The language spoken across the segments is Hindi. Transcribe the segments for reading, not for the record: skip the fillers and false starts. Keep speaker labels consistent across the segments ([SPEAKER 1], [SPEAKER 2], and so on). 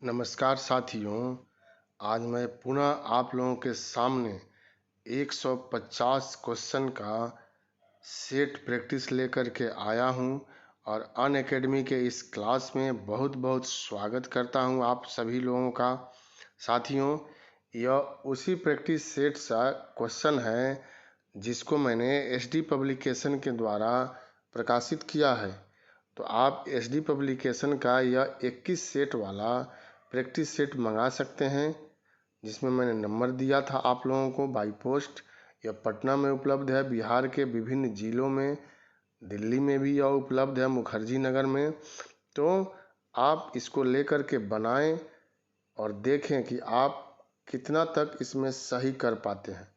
[SPEAKER 1] नमस्कार साथियों। आज मैं पुनः आप लोगों के सामने 150 क्वेश्चन का सेट प्रैक्टिस लेकर के आया हूं और अनअकैडमी के इस क्लास में बहुत बहुत स्वागत करता हूं आप सभी लोगों का। साथियों, यह उसी प्रैक्टिस सेट सा क्वेश्चन है जिसको मैंने एसडी पब्लिकेशन के द्वारा प्रकाशित किया है। तो आप एसडी पब्लिकेशन का यह 21 सेट वाला प्रैक्टिस सेट मंगा सकते हैं, जिसमें मैंने नंबर दिया था आप लोगों को बाई पोस्ट। यह पटना में उपलब्ध है, बिहार के विभिन्न जिलों में, दिल्ली में भी यह उपलब्ध है, मुखर्जी नगर में। तो आप इसको लेकर के बनाएं और देखें कि आप कितना तक इसमें सही कर पाते हैं।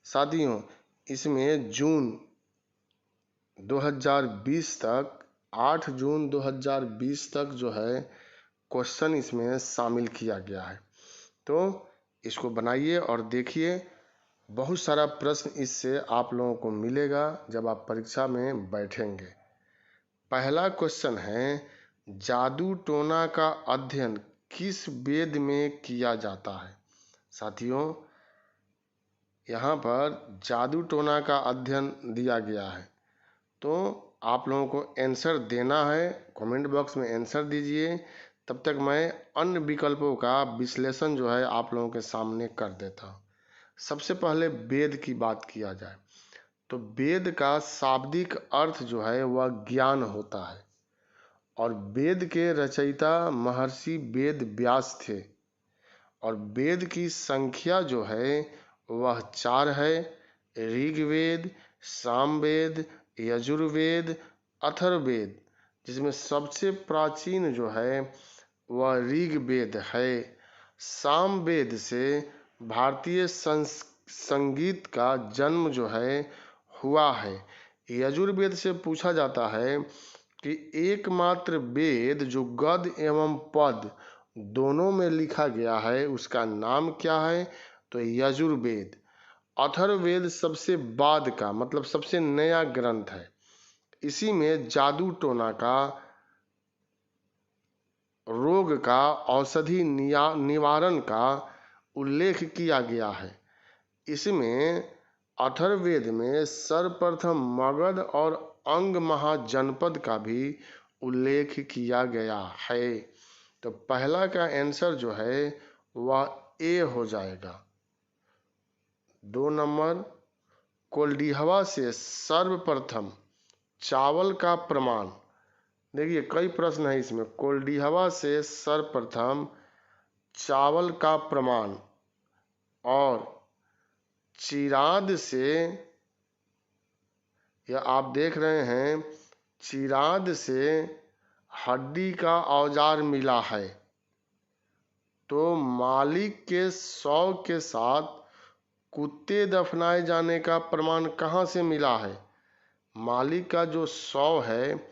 [SPEAKER 1] साथियों, इसमें जून 2020 तक 8 जून 2020 तक जो है क्वेश्चन इसमें शामिल किया गया है। तो इसको बनाइए और देखिए, बहुत सारा प्रश्न इससे आप लोगों को मिलेगा जब आप परीक्षा में बैठेंगे। पहला क्वेश्चन है, जादू टोना का अध्ययन किस वेद में किया जाता है। साथियों, यहाँ पर जादू टोना का अध्ययन दिया गया है, तो आप लोगों को आंसर देना है। कमेंट बॉक्स में आंसर दीजिए, तब तक मैं अन्य विकल्पों का विश्लेषण जो है आप लोगों के सामने कर देता हूँ। सबसे पहले वेद की बात किया जाए तो वेद का शाब्दिक अर्थ जो है वह ज्ञान होता है, और वेद के रचयिता महर्षि वेद व्यास थे, और वेद की संख्या जो है वह 4 है। ऋग्वेद, सामवेद, यजुर्वेद, अथर्ववेद, जिसमें सबसे प्राचीन जो है वह ऋग्वेद है। सामवेद से भारतीय संगीत का जन्म जो है हुआ है। यजुर्वेद से पूछा जाता है कि एकमात्र वेद जो गद एवं पद दोनों में लिखा गया है उसका नाम क्या है, तो यजुर्वेद। अथर्ववेद सबसे बाद का, मतलब सबसे नया ग्रंथ है। इसी में जादू टोना का, रोग का औषधि निवारण का उल्लेख किया गया है। इसमें अथर्ववेद में सर्वप्रथम मगध और अंग महाजनपद का भी उल्लेख किया गया है। तो पहला का आंसर जो है वह ए हो जाएगा। 2 नंबर, कोल्डिहवा से सर्वप्रथम चावल का प्रमाण। देखिए, कई प्रश्न है इसमें। कोल्डिहवा से सर्वप्रथम चावल का प्रमाण, और चिराद से, यह आप देख रहे हैं, चिराद से हड्डी का औजार मिला है। तो मालिक के शव के साथ कुत्ते दफनाए जाने का प्रमाण कहाँ से मिला है। मालिक का जो शव है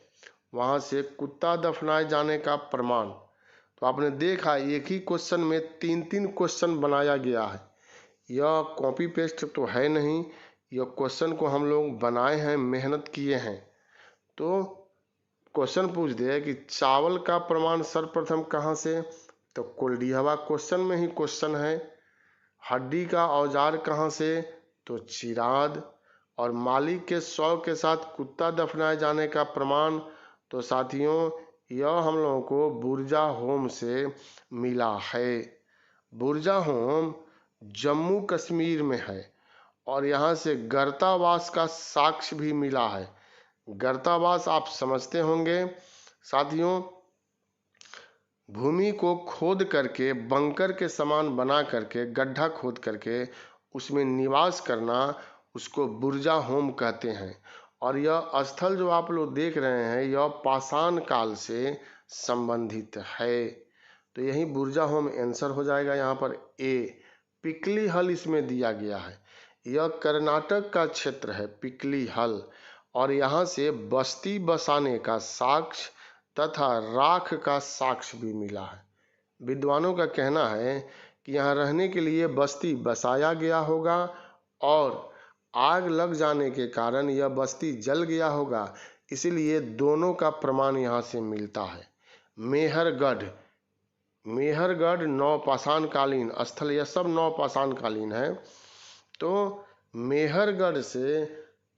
[SPEAKER 1] वहाँ से कुत्ता दफनाए जाने का प्रमाण। तो आपने देखा, एक ही क्वेश्चन में 3-3 क्वेश्चन बनाया गया है। यह कॉपी पेस्ट तो है नहीं, यह क्वेश्चन को हम लोग बनाए हैं, मेहनत किए हैं। तो क्वेश्चन पूछ दे कि चावल का प्रमाण सर्वप्रथम कहाँ से, तो कोल्डिहवा क्वेश्चन में ही क्वेश्चन है। हड्डी का औजार कहाँ से, तो चिराद। और मालिक के शव के साथ कुत्ता दफनाए जाने का प्रमाण, तो साथियों यह हम लोगों को बुर्जा होम से मिला है। बुर्जा होम जम्मू कश्मीर में है, और यहाँ से गर्तावास का साक्ष्य भी मिला है। गर्तावास आप समझते होंगे साथियों, भूमि को खोद करके बंकर के समान बना करके, गड्ढा खोद करके उसमें निवास करना, उसको बुर्जा होम कहते हैं। और यह स्थल जो आप लोग देख रहे हैं यह पाषाण काल से संबंधित है। तो यही बुर्जा होम आंसर हो जाएगा यहाँ पर ए। पिकली हल इसमें दिया गया है। यह कर्नाटक का क्षेत्र है, पिकली हल, और यहाँ से बस्ती बसाने का साक्ष्य तथा राख का साक्ष्य भी मिला है। विद्वानों का कहना है कि यहाँ रहने के लिए बस्ती बसाया गया होगा, और आग लग जाने के कारण यह बस्ती जल गया होगा, इसीलिए दोनों का प्रमाण यहाँ से मिलता है। मेहरगढ़ मेहरगढ़ नवपाषाण कालीन स्थल, यह सब नवपाषाण कालीन है। तो मेहरगढ़ से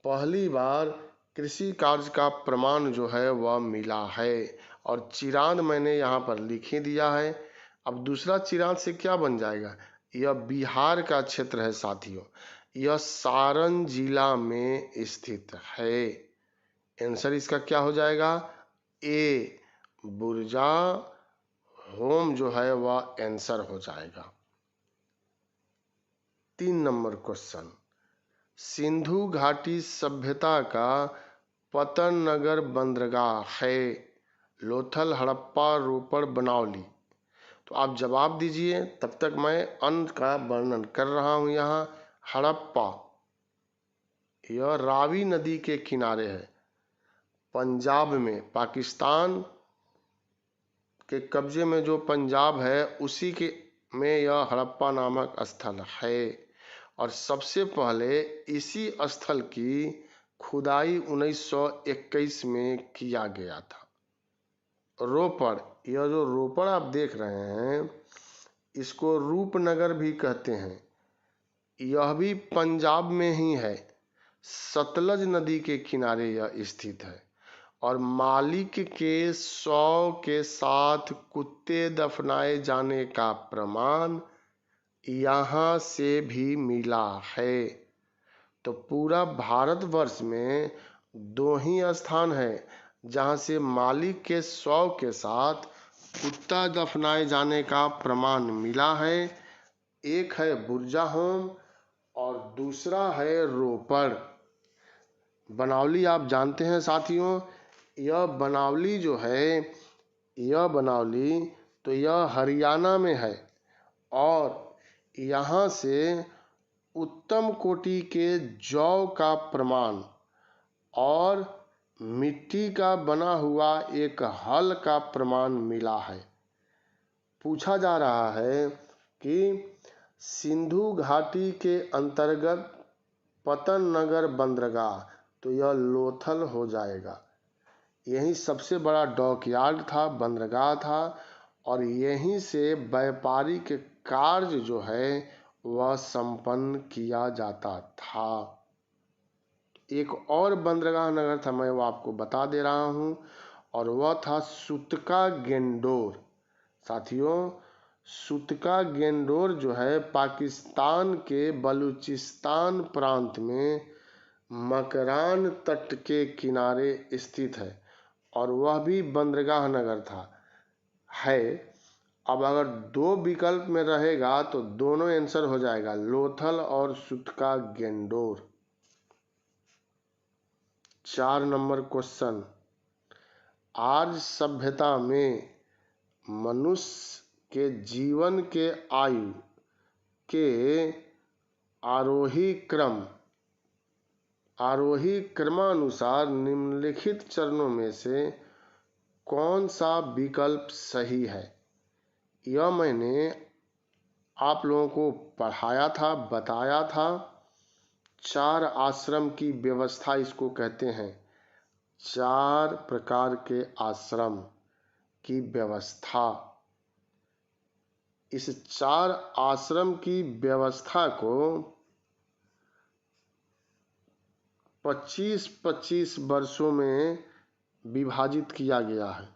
[SPEAKER 1] पहली बार कृषि कार्य का प्रमाण जो है वह मिला है, और चिरांद मैंने यहाँ पर लिख ही दिया है। अब दूसरा चिरांद से क्या बन जाएगा, यह बिहार का क्षेत्र है साथियों, यह सारण जिला में स्थित है। आंसर इसका क्या हो जाएगा, ए बुर्जा होम जो है वह आंसर हो जाएगा। 3 नंबर क्वेश्चन, सिंधु घाटी सभ्यता का पतन नगर बंदरगाह है, लोथल, हड़प्पा, रोपड़, बनावली। तो आप जवाब दीजिए, तब तक मैं अन्न का वर्णन कर रहा हूं। यहाँ हड़प्पा, यह रावी नदी के किनारे है, पंजाब में, पाकिस्तान के कब्जे में जो पंजाब है उसी के में यह हड़प्पा नामक स्थल है। और सबसे पहले इसी स्थल की खुदाई 1921 में किया गया था। रोपड़, यह जो रोपड़ आप देख रहे हैं इसको रूपनगर भी कहते हैं, यह भी पंजाब में ही है, सतलज नदी के किनारे यह स्थित है। और मालिक के शव के साथ कुत्ते दफनाए जाने का प्रमाण यहाँ से भी मिला है। तो पूरा भारतवर्ष में 2 ही स्थान है जहाँ से मालिक के शव के साथ कुत्ता दफनाए जाने का प्रमाण मिला है। एक है बुर्जाहोम और दूसरा है रोपड़। बनावली आप जानते हैं साथियों, यह बनावली जो है, यह बनावली तो यह हरियाणा में है, और यहाँ से उत्तम कोटि के जौ का प्रमाण और मिट्टी का बना हुआ एक हल का प्रमाण मिला है। पूछा जा रहा है कि सिंधु घाटी के अंतर्गत पतन नगर बंदरगाह, तो यह लोथल हो जाएगा। यही सबसे बड़ा डॉकयार्ड था, बंदरगाह था, और यहीं से व्यापारिक कार्य जो है वह संपन्न किया जाता था। एक और बंदरगाह नगर था, मैं वो आपको बता दे रहा हूँ, और वह था सुतका गेंडोर। साथियों, सुतका गेंडोर जो है पाकिस्तान के बलूचिस्तान प्रांत में मकरान तट के किनारे स्थित है, और वह भी बंदरगाह नगर था है। अब अगर 2 विकल्प में रहेगा तो दोनों आंसर हो जाएगा, लोथल और सुतका गेंडोर। 4 नंबर क्वेश्चन, आर्य सभ्यता में मनुष्य के जीवन के आयु के आरोही क्रमानुसार निम्नलिखित चरणों में से कौन सा विकल्प सही है। यह मैंने आप लोगों को पढ़ाया था, बताया था। 4 आश्रम की व्यवस्था इसको कहते हैं, 4 प्रकार के आश्रम की व्यवस्था। इस 4 आश्रम की व्यवस्था को 25-25 वर्षों में विभाजित किया गया है।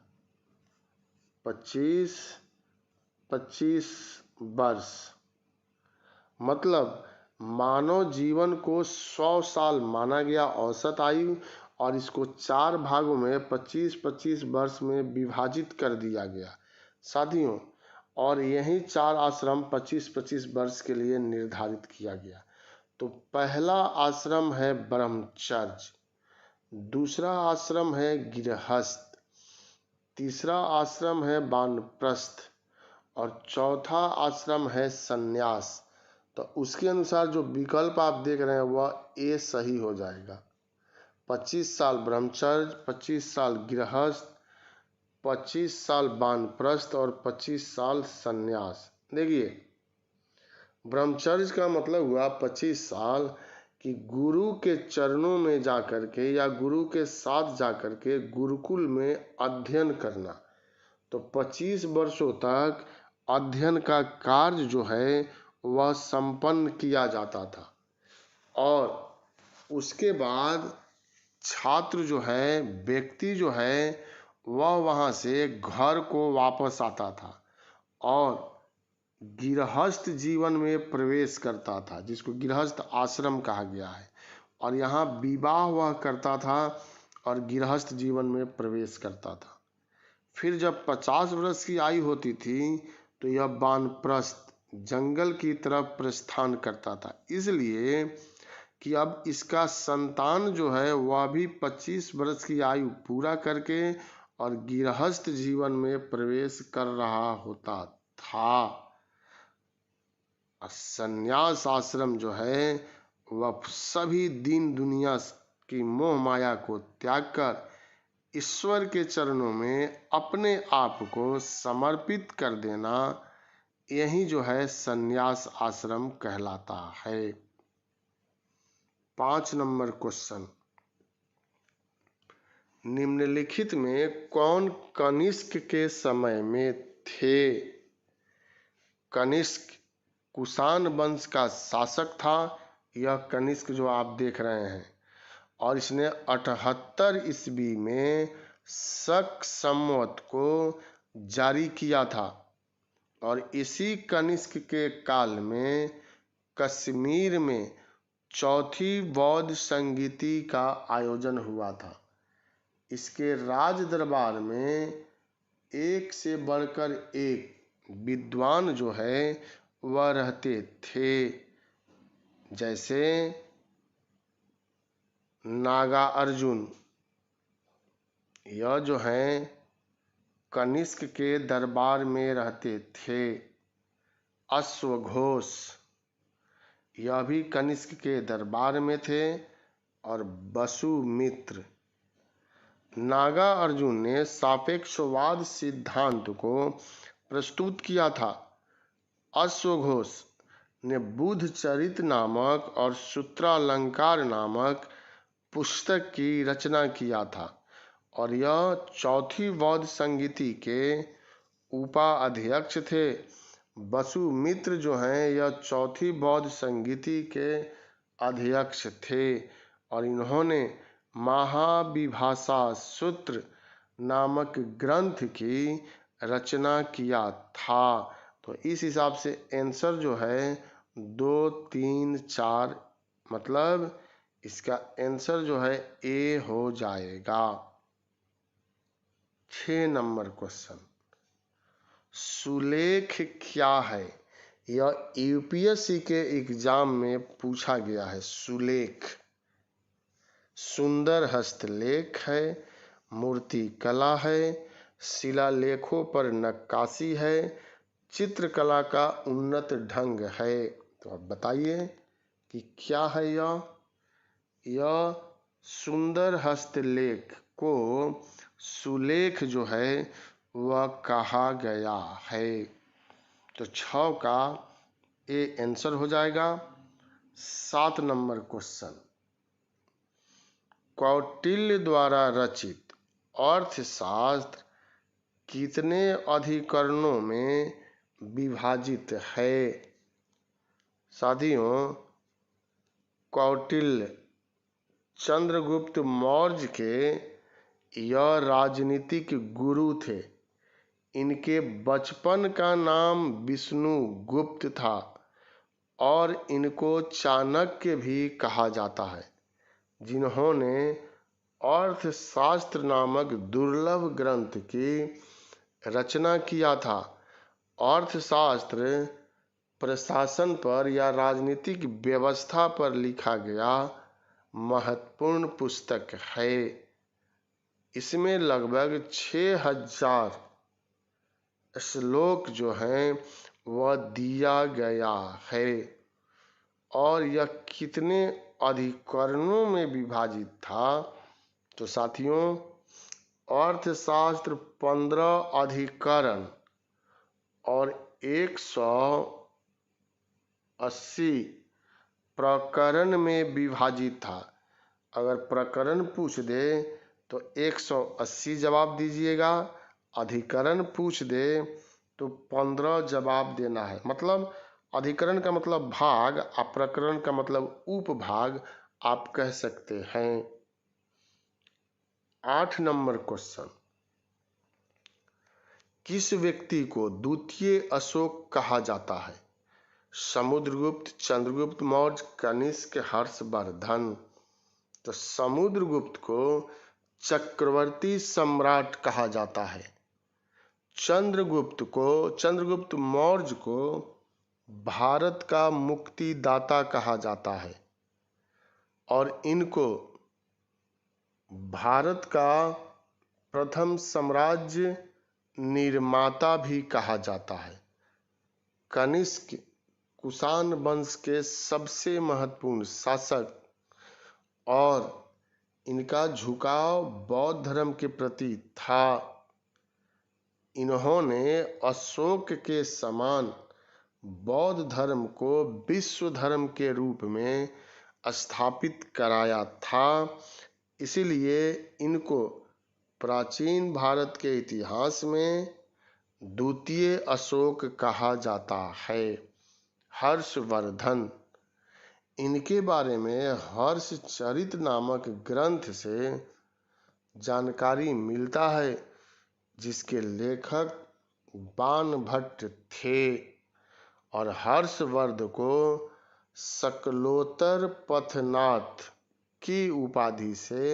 [SPEAKER 1] 25-25 वर्ष मतलब मानव जीवन को 100 साल माना गया औसत आयु, और इसको 4 भागों में 25-25 वर्ष में विभाजित कर दिया गया साथियों। और यही 4 आश्रम 25-25 वर्ष के लिए निर्धारित किया गया। तो पहला आश्रम है ब्रह्मचर्य, दूसरा आश्रम है गृहस्थ, तीसरा आश्रम है वानप्रस्थ, और चौथा आश्रम है संन्यास। तो उसके अनुसार जो विकल्प आप देख रहे हैं वह ए सही हो जाएगा। 25 साल ब्रह्मचर्य, 25 साल गृहस्थ, 25 साल वानप्रस्थ और 25 साल संन्यास। देखिए, ब्रह्मचर्य का मतलब हुआ 25 साल कि गुरु के चरणों में जाकर के या गुरु के साथ जाकर के गुरुकुल में अध्ययन करना। तो 25 वर्षों तक अध्ययन का कार्य जो है वह संपन्न किया जाता था और उसके बाद छात्र जो है, व्यक्ति जो है, वह वहाँ से घर को वापस आता था और गृहस्थ जीवन में प्रवेश करता था, जिसको गृहस्थ आश्रम कहा गया है। और यहाँ विवाह वह करता था और गृहस्थ जीवन में प्रवेश करता था। फिर जब 50 वर्ष की आयु होती थी तो यह वानप्रस्थ जंगल की तरफ प्रस्थान करता था, इसलिए कि अब इसका संतान जो है वह भी 25 वर्ष की आयु पूरा करके और गृहस्थ जीवन में प्रवेश कर रहा होता था। संन्यास आश्रम जो है वह सभी दीन दुनिया की मोह माया को त्याग कर ईश्वर के चरणों में अपने आप को समर्पित कर देना, यही जो है संन्यास आश्रम कहलाता है। 5 नंबर क्वेश्चन, निम्नलिखित में कौन कनिष्क के समय में थे? कनिष्क कुषाण वंश का शासक था। यह कनिष्क जो आप देख रहे हैं, और इसने 78 ईस्वी में शक संवत को जारी किया था और इसी कनिष्क के काल में कश्मीर में चौथी बौद्ध संगीति का आयोजन हुआ था। इसके राज दरबार में एक से बढ़कर एक विद्वान जो है वह रहते थे, जैसे नागार्जुन। यह जो है कनिष्क के दरबार में रहते थे। अश्वघोष, यह भी कनिष्क के दरबार में थे। और वसुमित्र। नागार्जुन ने सापेक्षवाद सिद्धांत को प्रस्तुत किया था। अश्वघोष ने बुद्धचरित नामक और सूत्रालंकार नामक पुस्तक की रचना किया था और यह चौथी बौद्ध संगीति के उपाध्यक्ष थे। वसुमित्र जो हैं यह चौथी बौद्ध संगीति के अध्यक्ष थे और इन्होंने महाविभाषा सूत्र नामक ग्रंथ की रचना किया था। तो इस हिसाब से आंसर जो है 2, 3, 4, मतलब इसका आंसर जो है ए हो जाएगा। 6 नंबर क्वेश्चन, सुलेख क्या है? यह यूपीएससी के एग्जाम में पूछा गया है। सुलेख सुंदर हस्तलेख है, मूर्ति कला है, शिलालेखों पर नक्काशी है, चित्रकला का उन्नत ढंग है। तो अब बताइए कि क्या है यह सुंदर हस्तलेख को सुलेख जो है वह कहा गया है। तो 6 का ए आंसर हो जाएगा। 7 नंबर क्वेश्चन, कौटिल्य द्वारा रचित अर्थशास्त्र कितने अधिकरणों में विभाजित है? साथियों, कौटिल्य चंद्रगुप्त मौर्य के यह राजनीतिक गुरु थे। इनके बचपन का नाम विष्णुगुप्त था और इनको चाणक्य भी कहा जाता है, जिन्होंने अर्थशास्त्र नामक दुर्लभ ग्रंथ की रचना किया था। अर्थशास्त्र प्रशासन पर या राजनीतिक व्यवस्था पर लिखा गया महत्वपूर्ण पुस्तक है। इसमें लगभग 6000 श्लोक जो हैं वह दिया गया है और यह कितने अधिकरणों में विभाजित था? तो साथियों, अर्थशास्त्र 15 अधिकरण और 180 प्रकरण में विभाजित था। अगर प्रकरण पूछ दे तो 180 जवाब दीजिएगा, अधिकरण पूछ दे तो 15 जवाब देना है। मतलब अधिकरण का मतलब भाग, और प्रकरण का मतलब उपभाग आप कह सकते हैं। 8 नंबर क्वेश्चन, किस व्यक्ति को द्वितीय अशोक कहा जाता है? समुद्रगुप्त, चंद्रगुप्त मौर्य, कनिष्क, हर्षवर्धन। तो समुद्रगुप्त को चक्रवर्ती सम्राट कहा जाता है। चंद्रगुप्त मौर्य को भारत का मुक्तिदाता कहा जाता है और इनको भारत का प्रथम साम्राज्य निर्माता भी कहा जाता है। कनिष्क कुषाण वंश के सबसे महत्वपूर्ण शासक और इनका झुकाव बौद्ध धर्म के प्रति था। इन्होंने अशोक के समान बौद्ध धर्म को विश्व धर्म के रूप में स्थापित कराया था। इसीलिए इनको प्राचीन भारत के इतिहास में द्वितीय अशोक कहा जाता है। हर्षवर्धन, इनके बारे में हर्षचरित नामक ग्रंथ से जानकारी मिलता है, जिसके लेखक बाणभट्ट थे और हर्षवर्धन को शकलोत्तर पथनाथ की उपाधि से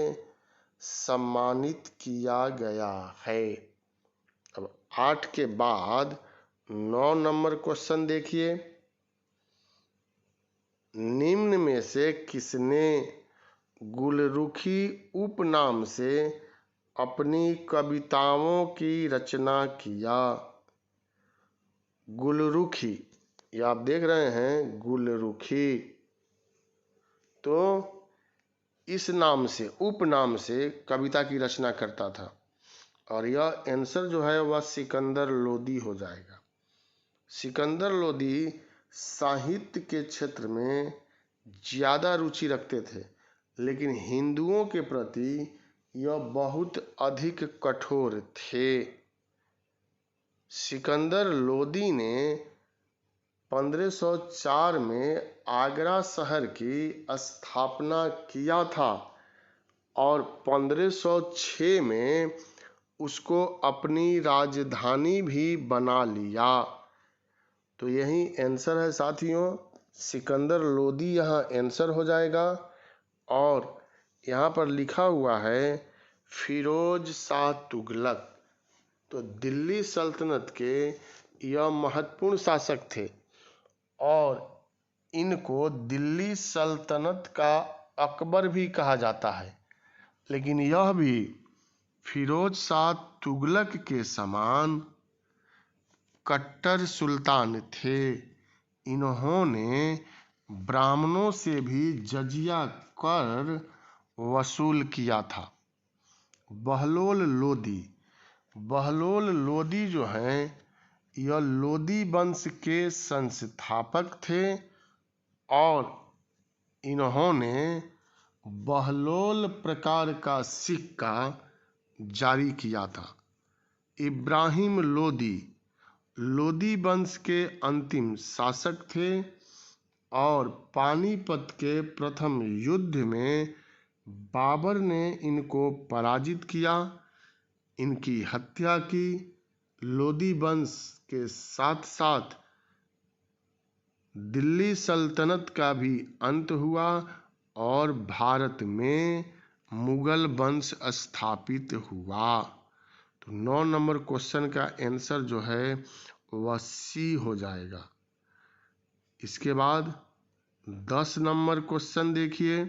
[SPEAKER 1] सम्मानित किया गया है। अब 8 के बाद 9 नंबर क्वेश्चन देखिए, निम्न में से किसने गुलरुखी उपनाम से अपनी कविताओं की रचना किया? गुलरुखी, ये आप देख रहे हैं गुलरुखी, तो इस नाम से, उपनाम से कविता की रचना करता था और यह आंसर जो है वह सिकंदर लोदी हो जाएगा। सिकंदर लोदी साहित्य के क्षेत्र में ज़्यादा रुचि रखते थे, लेकिन हिंदुओं के प्रति यह बहुत अधिक कठोर थे। सिकंदर लोदी ने 1504 में आगरा शहर की स्थापना किया था और 1506 में उसको अपनी राजधानी भी बना लिया। तो यही आंसर है साथियों, सिकंदर लोदी यहाँ आंसर हो जाएगा। और यहाँ पर लिखा हुआ है फिरोज शाह तुगलक। तो दिल्ली सल्तनत के यह महत्वपूर्ण शासक थे और इनको दिल्ली सल्तनत का अकबर भी कहा जाता है, लेकिन यह भी फिरोज शाह तुगलक के समान कट्टर सुल्तान थे। इन्होंने ब्राह्मणों से भी जजिया कर वसूल किया था। बहलोल लोदी जो हैं, यह लोदी वंश के संस्थापक थे और इन्होंने बहलोल प्रकार का सिक्का जारी किया था। इब्राहिम लोदी वंश के अंतिम शासक थे और पानीपत के प्रथम युद्ध में बाबर ने इनको पराजित किया, इनकी हत्या की। लोदी वंश के साथ साथ दिल्ली सल्तनत का भी अंत हुआ और भारत में मुगल वंश स्थापित हुआ। तो 9 नंबर क्वेश्चन का आंसर जो है वह सी हो जाएगा। इसके बाद 10 नंबर क्वेश्चन देखिए,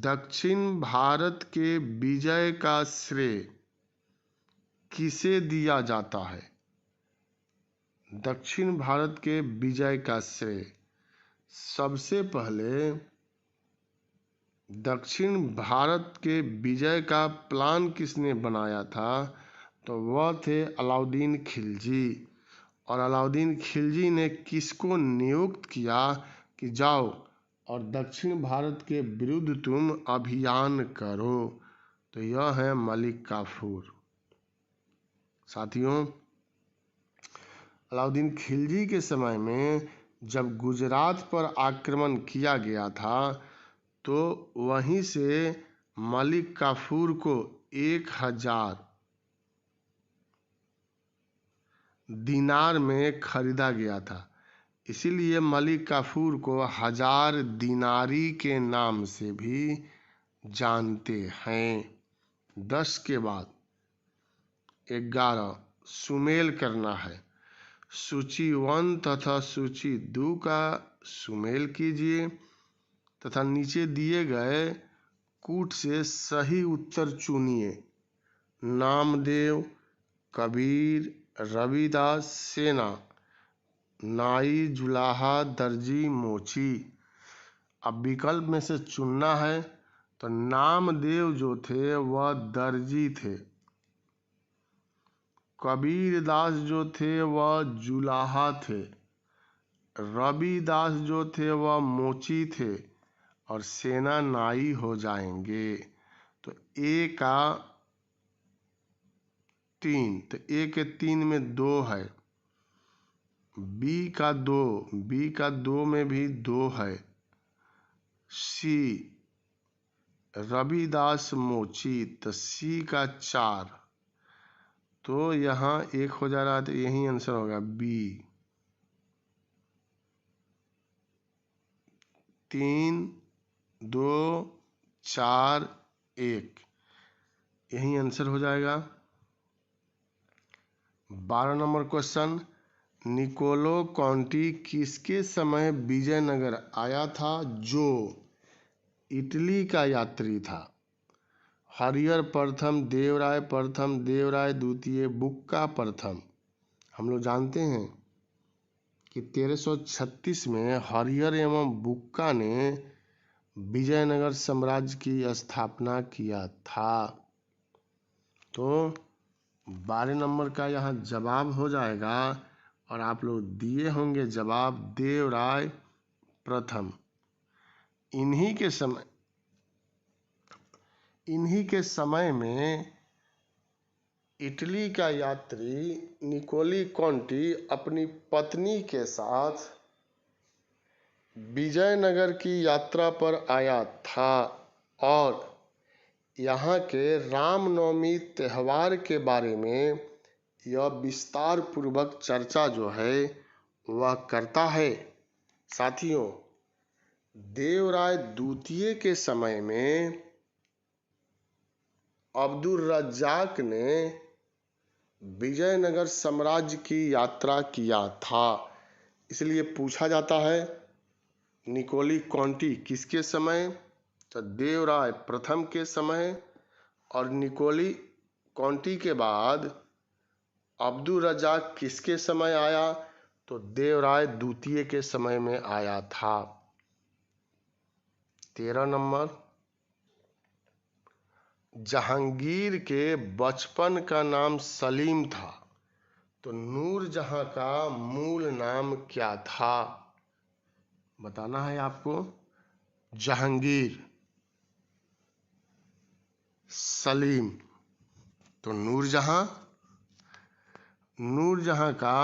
[SPEAKER 1] दक्षिण भारत के विजय का श्रेय किसे दिया जाता है? दक्षिण भारत के विजय का श्रेय सबसे पहले दक्षिण भारत के विजय का प्लान किसने बनाया था? तो वह थे अलाउद्दीन खिलजी। और अलाउद्दीन खिलजी ने किसको नियुक्त किया कि जाओ और दक्षिण भारत के विरुद्ध तुम अभियान करो? तो यह है मलिक काफूर। साथियों, अलाउद्दीन खिलजी के समय में जब गुजरात पर आक्रमण किया गया था तो वहीं से मलिक काफूर को 1000 दिनार में खरीदा गया था। इसीलिए मलिक काफूर को 1000 दिनारी के नाम से भी जानते हैं। 10 के बाद 11 सुमेल करना है। सूची 1 तथा सूची 2 का सुमेल कीजिए तथा नीचे दिए गए कूट से सही उत्तर चुनिए। नामदेव, कबीर, रविदास, सेना, नाई, जुलाहा, दर्जी, मोची। अब विकल्प में से चुनना है तो नामदेव जो थे वह दर्जी थे, कबीर दास जो थे वह जुलाहा थे, रविदास जो थे वह मोची थे और सेना नाई हो जाएंगे। तो ए का 3, तो ए के 3 में 2 है। बी का 2 में भी 2 है। सी रविदास मोची, तो सी का 4, तो यहाँ 1 हो जा रहा है, तो यही आंसर होगा बी। 3, 2, 4, 1 यही आंसर हो जाएगा। 12 नंबर क्वेश्चन, निकोलो कॉन्टी किसके समय विजयनगर आया था जो इटली का यात्री था? हरिहर प्रथम, देवराय प्रथम, देवराय द्वितीय, बुक्का प्रथम। हम लोग जानते हैं कि 1336 में हरिहर एवं बुक्का ने विजयनगर साम्राज्य की स्थापना किया था। तो 12 नंबर का यहाँ जवाब हो जाएगा और आप लोग दिए होंगे जवाब देवराय प्रथम। इन्हीं के समय में इटली का यात्री निकोलो कॉन्टी अपनी पत्नी के साथ विजयनगर की यात्रा पर आया था और यहाँ के रामनवमी त्यौहार के बारे में यह विस्तार पूर्वक चर्चा जो है वह करता है। साथियों, देवराय द्वितीय के समय में अब्दुल रज्जाक ने विजयनगर साम्राज्य की यात्रा किया था। इसलिए पूछा जाता है निकोलो कॉन्टी किसके समय? तो देवराय प्रथम के समय, और निकोलो कॉन्टी के बाद अब्दुल रज्जाक किसके समय आया? तो देवराय द्वितीय के समय में आया था। 13 नंबर, जहांगीर के बचपन का नाम सलीम था, तो नूरजहां का मूल नाम क्या था? बताना है आपको। जहांगीर, सलीम, तो नूरजहां का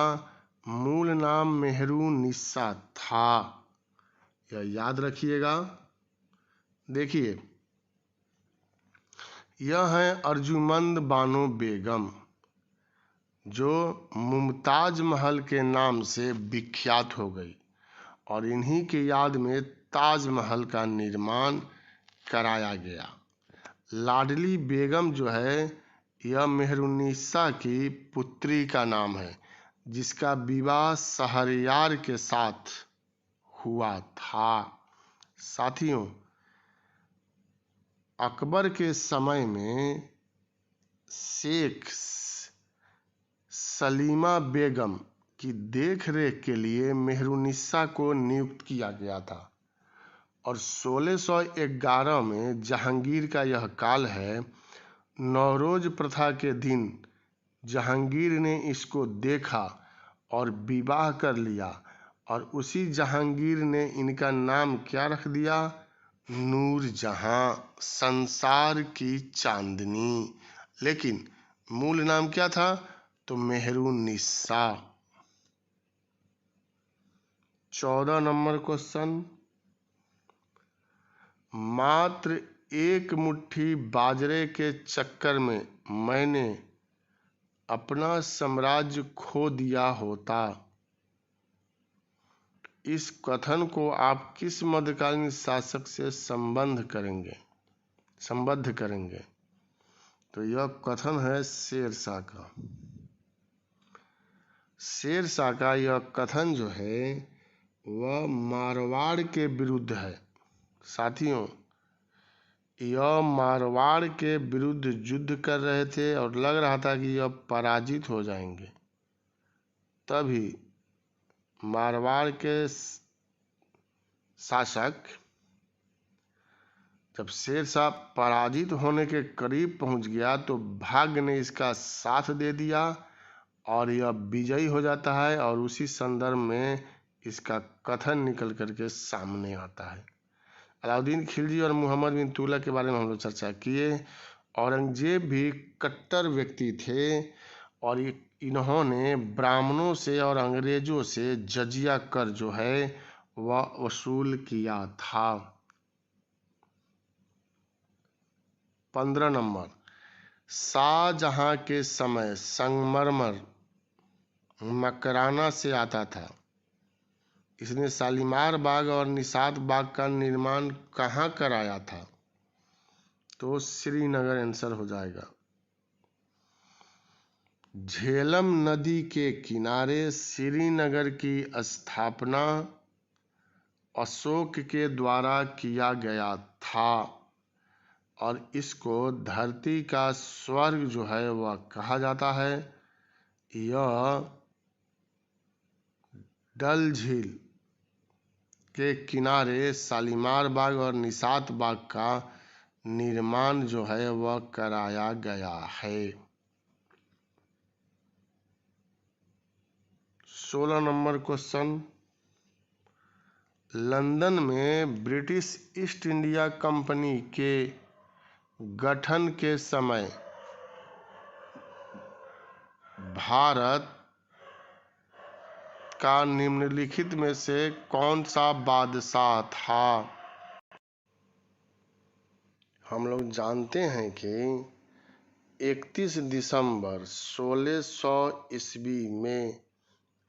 [SPEAKER 1] मूल नाम मेहरुन्निसा था। यह याद रखिएगा। देखिए, यह है अर्जुमंद बानो बेगम जो मुमताज महल के नाम से विख्यात हो गई और इन्हीं के याद में ताजमहल का निर्माण कराया गया। लाडली बेगम जो है यह मेहरुन्निसा की पुत्री का नाम है जिसका विवाह शहरयार के साथ हुआ था। साथियों, अकबर के समय में शेख सलीमा बेगम की देखरेख के लिए मेहरुन्निसा को नियुक्त किया गया था और 1611 में जहांगीर का यह काल है। नौरोज प्रथा के दिन जहांगीर ने इसको देखा और विवाह कर लिया और उसी जहांगीर ने इनका नाम क्या रख दिया? नूरजहां, संसार की चांदनी। लेकिन मूल नाम क्या था? तो मेहरुन्निसा। 14 नंबर क्वेश्चन, मात्र एक मुट्ठी बाजरे के चक्कर में मैंने अपना साम्राज्य खो दिया होता। इस कथन को आप किस मध्यकालीन शासक से संबद्ध करेंगे? तो यह कथन है शेरशाह का। शेरशाह का यह कथन जो है वह मारवाड़ के विरुद्ध है। साथियों, यह मारवाड़ के विरुद्ध युद्ध कर रहे थे और लग रहा था कि यह पराजित हो जाएंगे। तभी मारवाड़ के शासक जब शेरशाह पराजित होने के करीब पहुंच गया तो भाग्य ने इसका साथ दे दिया और यह विजयी हो जाता है, और उसी संदर्भ में इसका कथन निकल करके सामने आता है। अलाउद्दीन खिलजी और मोहम्मद बिन तुगलक के बारे में हम लोग चर्चा किए। औरंगजेब भी कट्टर व्यक्ति थे और इन्होंने ब्राह्मणों से और अंग्रेजों से जजिया कर जो है वह वसूल किया था। 15 नंबर, शाहजहां के समय संगमरमर मकराना से आता था। इसने शालीमार बाग और निशात बाग का निर्माण कहाँ कराया था? तो श्रीनगर आंसर हो जाएगा। झेलम नदी के किनारे श्रीनगर की स्थापना अशोक के द्वारा किया गया था और इसको धरती का स्वर्ग जो है वह कहा जाता है। यह डल झील के किनारे शालीमार बाग और निशात बाग का निर्माण जो है वह कराया गया है। 16 नंबर क्वेश्चन, लंदन में ब्रिटिश ईस्ट इंडिया कंपनी के गठन के समय भारत का निम्नलिखित में से कौन सा बादशाह था? हम लोग जानते हैं कि 31 दिसंबर 1600 ईस्वी में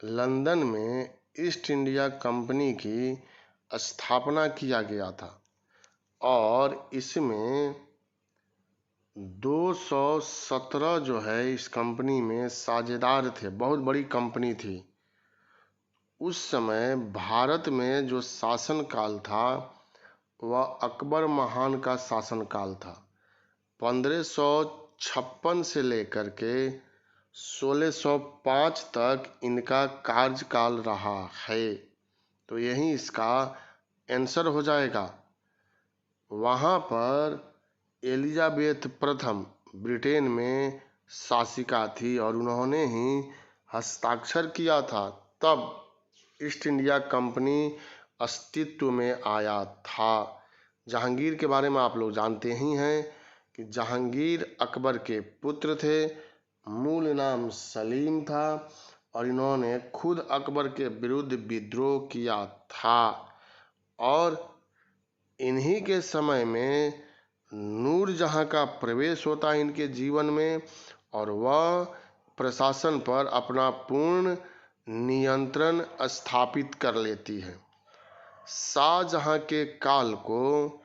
[SPEAKER 1] लंदन में ईस्ट इंडिया कंपनी की स्थापना किया गया था और इसमें 217 जो है इस कंपनी में साझेदार थे। बहुत बड़ी कंपनी थी। उस समय भारत में जो शासनकाल था वह अकबर महान का शासनकाल था। 1556 से लेकर के 1605 तक इनका कार्यकाल रहा है। तो यही इसका आंसर हो जाएगा। वहाँ पर एलिजाबेथ प्रथम ब्रिटेन में शासिका थी और उन्होंने ही हस्ताक्षर किया था, तब ईस्ट इंडिया कंपनी अस्तित्व में आया था। जहांगीर के बारे में आप लोग जानते ही हैं कि जहांगीर अकबर के पुत्र थे। मूल नाम सलीम था और इन्होंने खुद अकबर के विरुद्ध विद्रोह किया था और इन्हीं के समय में नूरजहां का प्रवेश होता है इनके जीवन में और वह प्रशासन पर अपना पूर्ण नियंत्रण स्थापित कर लेती है। शाहजहां के काल को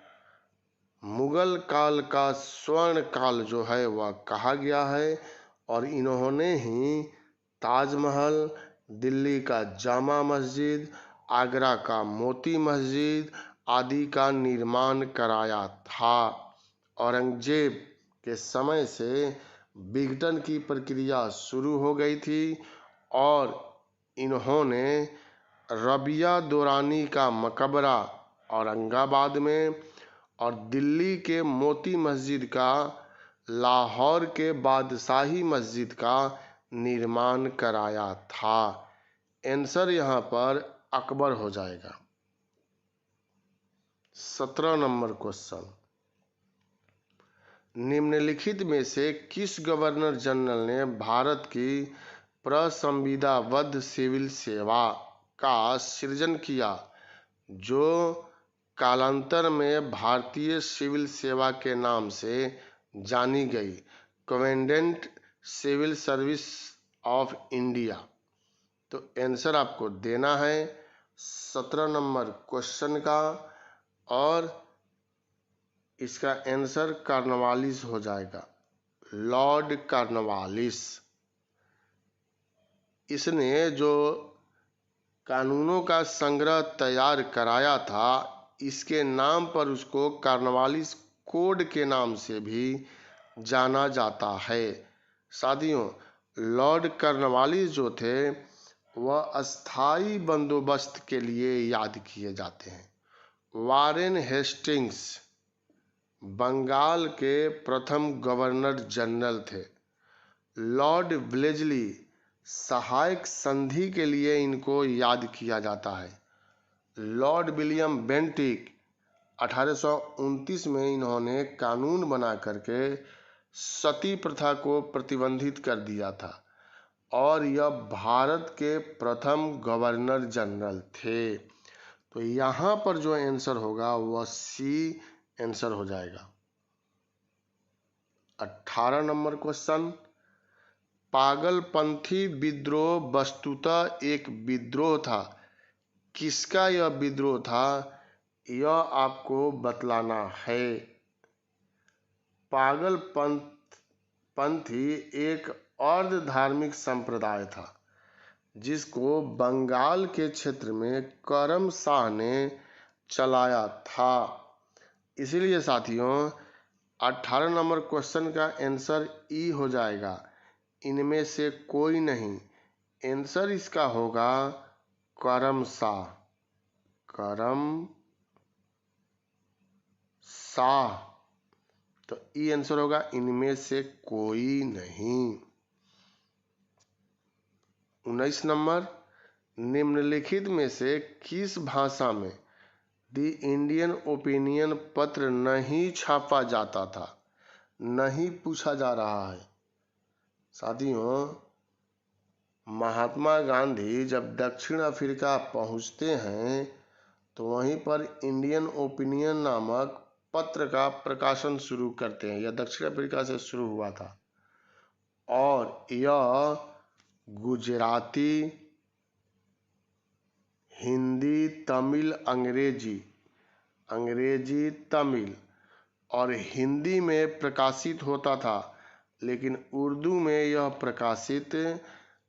[SPEAKER 1] मुगल काल का स्वर्ण काल जो है वह कहा गया है और इन्होंने ही ताजमहल, दिल्ली का जामा मस्जिद, आगरा का मोती मस्जिद आदि का निर्माण कराया था। औरंगजेब के समय से विघटन की प्रक्रिया शुरू हो गई थी और इन्होंने रबिया दुरानी का मकबरा औरंगाबाद में और दिल्ली के मोती मस्जिद का लाहौर के बादशाही मस्जिद का निर्माण कराया था। आंसर यहाँ पर अकबर हो जाएगा। 17 नंबर क्वेश्चन, निम्नलिखित में से किस गवर्नर जनरल ने भारत की प्रसंविदाबद्ध सिविल सेवा का सृजन किया, जो कालांतर में भारतीय सिविल सेवा के नाम से जानी गई, commandant civil service of India. तो आंसर आपको देना है 17 नंबर क्वेश्चन का, और इसका आंसर कॉर्नवालिस हो जाएगा, लॉर्ड कॉर्नवालिस। इसने जो कानूनों का संग्रह तैयार कराया था, इसके नाम पर उसको कॉर्नवालिस कोड के नाम से भी जाना जाता है। साथियों, लॉर्ड कॉर्नवालिस जो थे वह अस्थाई बंदोबस्त के लिए याद किए जाते हैं। वारेन हेस्टिंग्स बंगाल के प्रथम गवर्नर जनरल थे। लॉर्ड ब्लेजली सहायक संधि के लिए इनको याद किया जाता है। लॉर्ड विलियम बेंटिक 1829 में इन्होंने कानून बना करके सती प्रथा को प्रतिबंधित कर दिया था, और यह भारत के प्रथम गवर्नर जनरल थे। तो यहाँ पर जो आंसर होगा वह सी आंसर हो जाएगा। 18 नंबर क्वेश्चन, पागलपंथी विद्रोह वस्तुतः एक विद्रोह था। किसका यह विद्रोह था, यह आपको बतलाना है। पागलपंथी एक अर्ध धार्मिक संप्रदाय था, जिसको बंगाल के क्षेत्र में करम शाह ने चलाया था। इसीलिए साथियों 18 नंबर क्वेश्चन का आंसर ई हो जाएगा, इनमें से कोई नहीं। आंसर इसका होगा करम शाह, करम शाह। तो ई आंसर होगा इनमें से कोई नहीं। 19 नंबर, निम्नलिखित में से किस भाषा में द इंडियन ओपिनियन पत्र नहीं छापा जाता था? नहीं पूछा जा रहा है। साथियों, महात्मा गांधी जब दक्षिण अफ्रीका पहुंचते हैं तो वहीं पर इंडियन ओपिनियन नामक पत्र का प्रकाशन शुरू करते हैं। यह दक्षिण अफ्रीका से शुरू हुआ था, और यह गुजराती, हिंदी, तमिल, अंग्रेजी, तमिल और हिंदी में प्रकाशित होता था, लेकिन उर्दू में यह प्रकाशित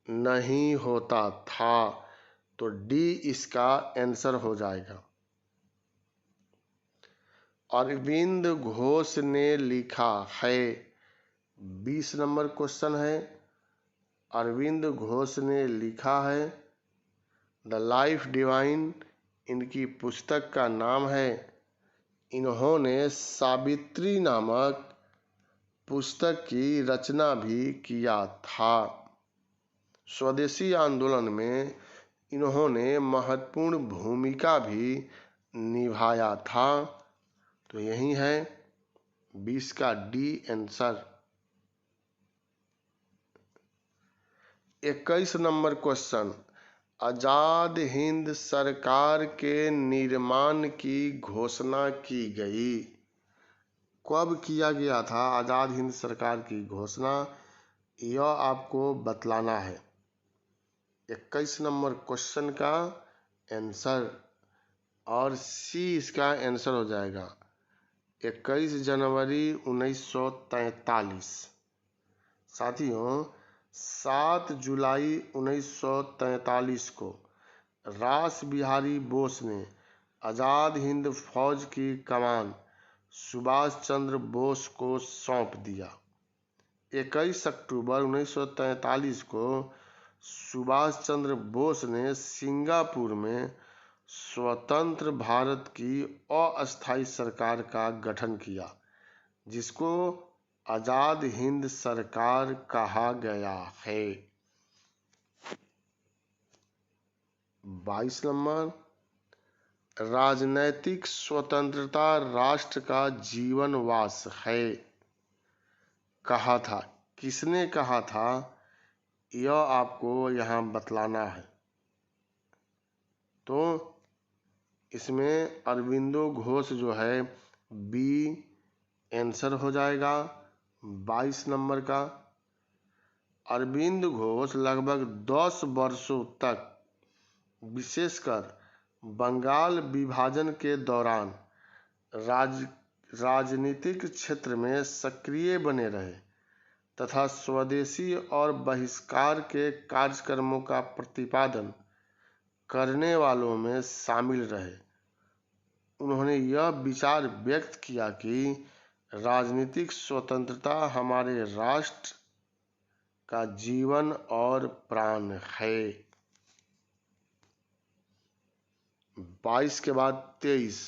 [SPEAKER 1] नहीं होता था। तो डी इसका आंसर हो जाएगा। अरविंद घोष ने लिखा है, 20 नंबर क्वेश्चन है। अरविंद घोष ने लिखा है द लाइफ डिवाइन, इनकी पुस्तक का नाम है। इन्होंने सावित्री नामक पुस्तक की रचना भी किया था। स्वदेशी आंदोलन में इन्होंने महत्वपूर्ण भूमिका भी निभाया था। तो यही है 20 का D answer. 21 number question, Azad Hind सरकार के निर्माण की घोषणा की गई। कब किया गया था आजाद हिंद सरकार की घोषणा, यह आपको बतलाना है। 21 नंबर क्वेश्चन का आंसर, और सी इसका आंसर हो जाएगा 21 जनवरी 1943। साथियों, 7 जुलाई 1943 को रास बिहारी बोस ने आजाद हिंद फौज की कमान सुभाष चंद्र बोस को सौंप दिया। 21 अक्टूबर 1943 को सुभाष चंद्र बोस ने सिंगापुर में स्वतंत्र भारत की अस्थायी सरकार का गठन किया, जिसको आजाद हिंद सरकार कहा गया है। 22 नंबर, राजनैतिक स्वतंत्रता राष्ट्र का जीवनवास है। कहा था, किसने कहा था, यह आपको यहाँ बतलाना है। तो इसमें अरविंदो घोष जो है बी आंसर हो जाएगा 22 नंबर का। अरविंद घोष लगभग 10 वर्षों तक विशेषकर बंगाल विभाजन के दौरान राजनीतिक क्षेत्र में सक्रिय बने रहे तथा स्वदेशी और बहिष्कार के कार्यक्रमों का प्रतिपादन करने वालों में शामिल रहे। उन्होंने यह विचार व्यक्त किया कि राजनीतिक स्वतंत्रता हमारे राष्ट्र का जीवन और प्राण है। 22 के बाद 23,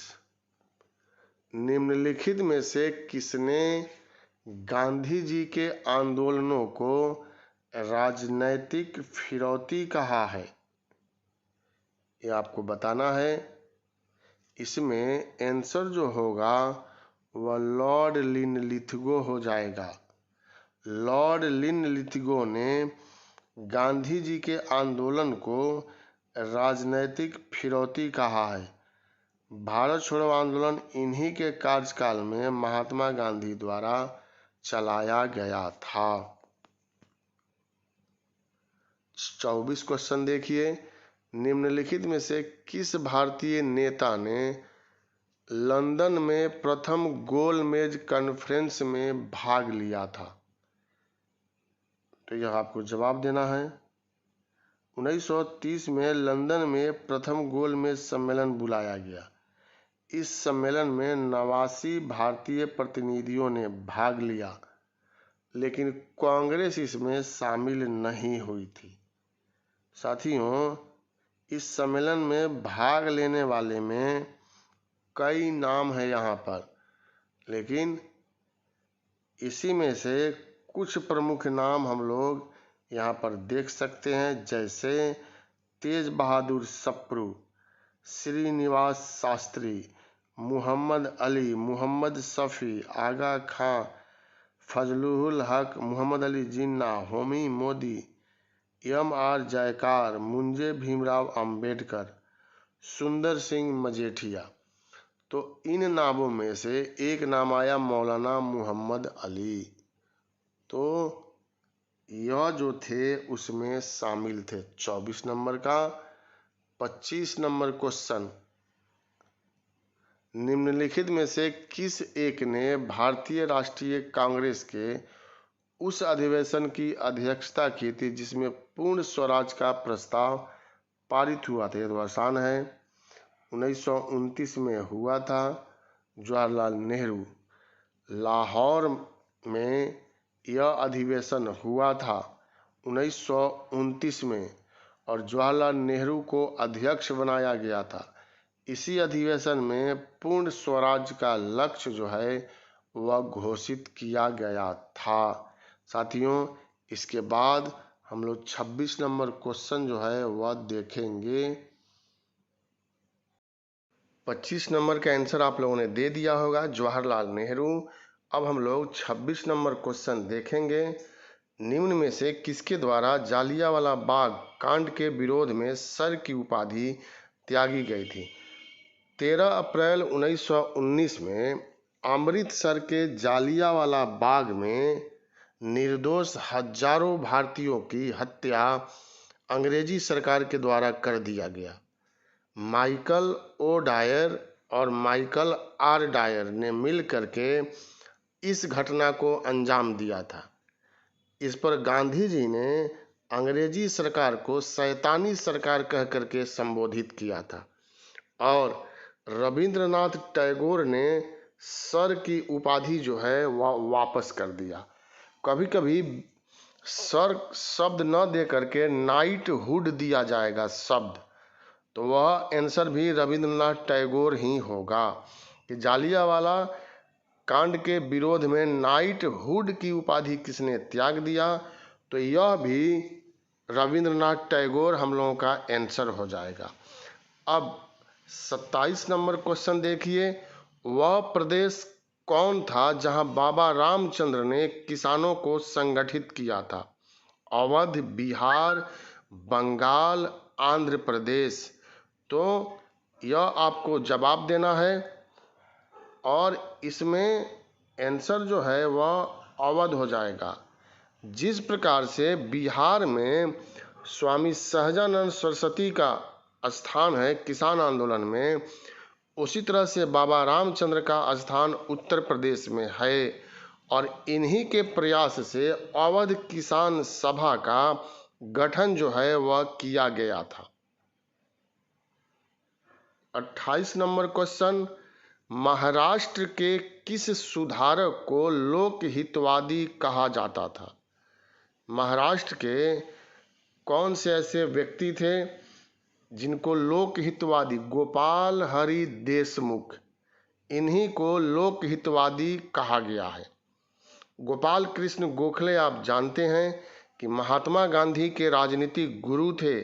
[SPEAKER 1] निम्नलिखित में से किसने गांधी जी के आंदोलनों को राजनैतिक फिरौती कहा है? ये आपको बताना है। इसमें आंसर जो होगा वह लॉर्ड लिनलिथगो हो जाएगा। लॉर्ड लिनलिथगो ने गांधी जी के आंदोलन को राजनैतिक फिरौती कहा है। भारत छोड़ो आंदोलन इन्हीं के कार्यकाल में महात्मा गांधी द्वारा चलाया गया था। 24 क्वेश्चन देखिए, निम्नलिखित में से किस भारतीय नेता ने लंदन में प्रथम गोलमेज कॉन्फ्रेंस में भाग लिया था? तो यह आपको जवाब देना है। 1930 में लंदन में प्रथम गोलमेज सम्मेलन बुलाया गया। इस सम्मेलन में 89 भारतीय प्रतिनिधियों ने भाग लिया, लेकिन कांग्रेस इसमें शामिल नहीं हुई थी। साथियों, इस सम्मेलन में भाग लेने वाले में कई नाम है यहाँ पर, लेकिन इसी में से कुछ प्रमुख नाम हम लोग यहाँ पर देख सकते हैं, जैसे तेज बहादुर सप्रू, श्रीनिवास शास्त्री, मोहम्मद अली, मोहम्मद शफी, आगा खां, फजलुल हक, मोहम्मद अली जिन्ना, होमी मोदी, M.R. जयकार, मुंजे भीमराव अंबेडकर, सुंदर सिंह मजेठिया। तो इन नामों में से एक नाम आया मौलाना मोहम्मद अली। तो यह जो थे उसमें शामिल थे। 24 नंबर का 25 नंबर क्वेश्चन, निम्नलिखित में से किस एक ने भारतीय राष्ट्रीय कांग्रेस के उस अधिवेशन की अध्यक्षता की थी जिसमें पूर्ण स्वराज का प्रस्ताव पारित हुआ था? यह तो आसान है। 1929 में हुआ था। जवाहरलाल नेहरू। लाहौर में यह अधिवेशन हुआ था 1929 में और जवाहरलाल नेहरू को अध्यक्ष बनाया गया था। इसी अधिवेशन में पूर्ण स्वराज का लक्ष्य जो है वह घोषित किया गया था। साथियों, इसके बाद हम लोग 26 नंबर क्वेश्चन जो है वह देखेंगे। 25 नंबर का आंसर आप लोगों ने दे दिया होगा, जवाहरलाल नेहरू। अब हम लोग 26 नंबर क्वेश्चन देखेंगे। निम्न में से किसके द्वारा जालियांवाला बाग कांड के विरोध में सर की उपाधि त्यागी गई थी? 13 अप्रैल 1919 में अमृतसर के जालियांवाला बाग में निर्दोष हजारों भारतीयों की हत्या अंग्रेजी सरकार के द्वारा कर दिया गया। माइकल ओ डायर और माइकल आर डायर ने मिल करके इस घटना को अंजाम दिया था। इस पर गांधी जी ने अंग्रेजी सरकार को शैतानी सरकार कह करके संबोधित किया था और रविंद्रनाथ टैगोर ने सर की उपाधि जो है वह वापस कर दिया। कभी कभी सर शब्द न दे करके नाइट हुड दिया जाएगा शब्द, तो वह आंसर भी रविंद्रनाथ टैगोर ही होगा कि जालियांवाला कांड के विरोध में नाइट हुड की उपाधि किसने त्याग दिया? तो यह भी रविंद्रनाथ टैगोर हम लोगों का आंसर हो जाएगा। अब 27 नंबर क्वेश्चन देखिए, वह प्रदेश कौन था जहां बाबा रामचंद्र ने किसानों को संगठित किया था? अवध, बिहार, बंगाल, आंध्र प्रदेश। तो यह आपको जवाब देना है और इसमें आंसर जो है वह अवध हो जाएगा। जिस प्रकार से बिहार में स्वामी सहजानंद सरस्वती का स्थान है किसान आंदोलन में, उसी तरह से बाबा रामचंद्र का स्थान उत्तर प्रदेश में है और इन्हीं के प्रयास से अवध किसान सभा का गठन जो है वह किया गया था। 28 नंबर क्वेश्चन, महाराष्ट्र के किस सुधारक को लोकहितवादी कहा जाता था? महाराष्ट्र के कौन से ऐसे व्यक्ति थे जिनको लोकहितवादी, गोपाल हरि देशमुख, इन्हीं को लोकहितवादी कहा गया है। गोपाल कृष्ण गोखले आप जानते हैं कि महात्मा गांधी के राजनीतिक गुरु थे।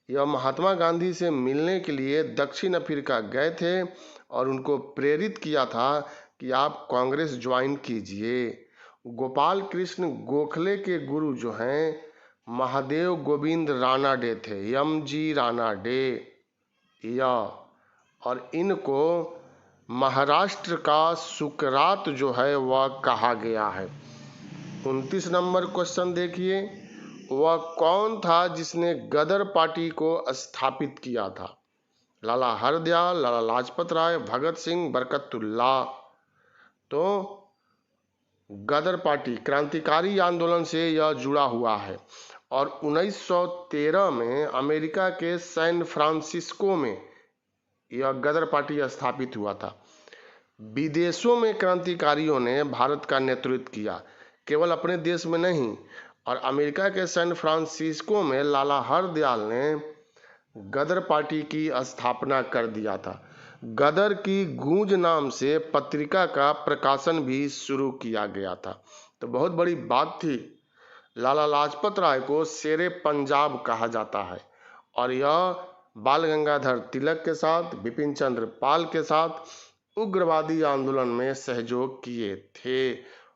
[SPEAKER 1] यह महात्मा गांधी से मिलने के लिए दक्षिण अफ्रीका गए थे और उनको प्रेरित किया था कि आप कांग्रेस ज्वाइन कीजिए। गोपाल कृष्ण गोखले के गुरु जो हैं महादेव गोविंद रानाडे थे, MG रानाडे और इनको महाराष्ट्र का सुकरात जो है वह कहा गया है। 29 नंबर क्वेश्चन देखिए, वह कौन था जिसने गदर पार्टी को स्थापित किया था? लाला हरदयाल, लाला लाजपत राय, भगत सिंह, बरकतुल्लाह। तो गदर पार्टी क्रांतिकारी आंदोलन से यह जुड़ा हुआ है और 1913 में अमेरिका के सैन फ्रांसिस्को में यह गदर पार्टी स्थापित हुआ था। विदेशों में क्रांतिकारियों ने भारत का नेतृत्व किया, केवल अपने देश में नहीं, और अमेरिका के सैन फ्रांसिस्को में लाला हरदयाल ने गदर पार्टी की स्थापना कर दिया था। गदर की गूंज नाम से पत्रिका का प्रकाशन भी शुरू किया गया था। तो बहुत बड़ी बात थी। लाला लाजपत राय को शेरे पंजाब कहा जाता है और यह बाल गंगाधर तिलक के साथ, बिपिन चंद्र पाल के साथ उग्रवादी आंदोलन में सहयोग किए थे।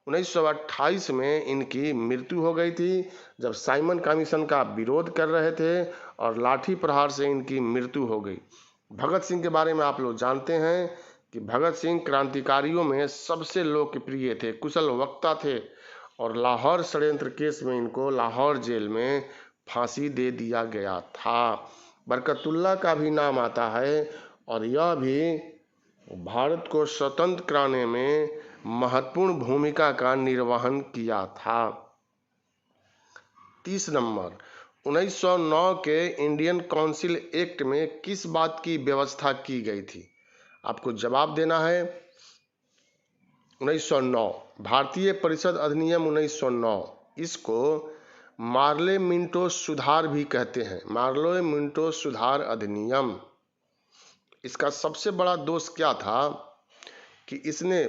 [SPEAKER 1] 1928 में इनकी मृत्यु हो गई थी जब साइमन कमीशन का विरोध कर रहे थे और लाठी प्रहार से इनकी मृत्यु हो गई। भगत सिंह के बारे में आप लोग जानते हैं कि भगत सिंह क्रांतिकारियों में सबसे लोकप्रिय थे, कुशल वक्ता थे और लाहौर षड्यंत्र केस में इनको लाहौर जेल में फांसी दे दिया गया था। बरकतुल्लाह का भी नाम आता है और यह भी भारत को स्वतंत्र कराने में महत्वपूर्ण भूमिका का निर्वहन किया था। 30 नंबर, 1909 के इंडियन काउंसिल एक्ट में किस बात की व्यवस्था की गई थी? आपको जवाब देना है। 1909 भारतीय परिषद अधिनियम 1909, इसको मार्ले मिंटो सुधार भी कहते हैं, मार्ले मिंटो सुधार अधिनियम। इसका सबसे बड़ा दोष क्या था कि इसने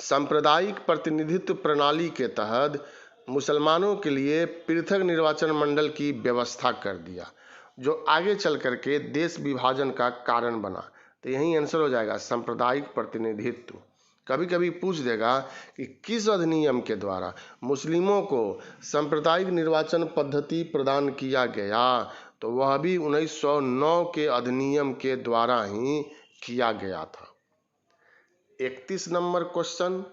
[SPEAKER 1] सांप्रदायिक प्रतिनिधित्व प्रणाली के तहत मुसलमानों के लिए पृथक निर्वाचन मंडल की व्यवस्था कर दिया, जो आगे चल करके देश विभाजन का कारण बना। तो यही आंसर हो जाएगा, सांप्रदायिक प्रतिनिधित्व। कभी कभी पूछ देगा कि किस अधिनियम के द्वारा मुस्लिमों को सांप्रदायिक निर्वाचन पद्धति प्रदान किया गया, तो वह भी 1909 के अधिनियम के द्वारा ही किया गया था। 31 नंबर क्वेश्चन,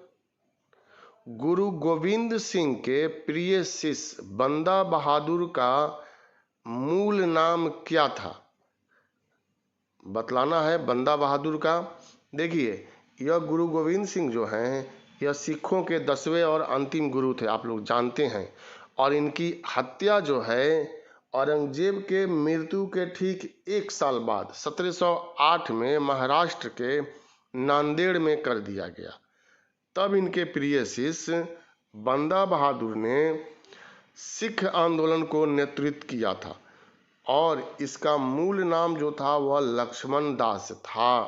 [SPEAKER 1] गुरु गोविंद सिंह के प्रिय शिष्य बंदा बहादुर का मूल नाम क्या था? बतलाना है बंदा बहादुर का। देखिए, यह गुरु गोविंद सिंह जो हैं यह सिखों के 10वें और अंतिम गुरु थे, आप लोग जानते हैं, और इनकी हत्या जो है औरंगजेब के मृत्यु के ठीक 1 साल बाद 1708 में महाराष्ट्र के नांदेड़ में कर दिया गया। तब इनके प्रिय शिष्य बंदा बहादुर ने सिख आंदोलन को नेतृत्व किया था और इसका मूल नाम जो था वह लक्ष्मण दास था।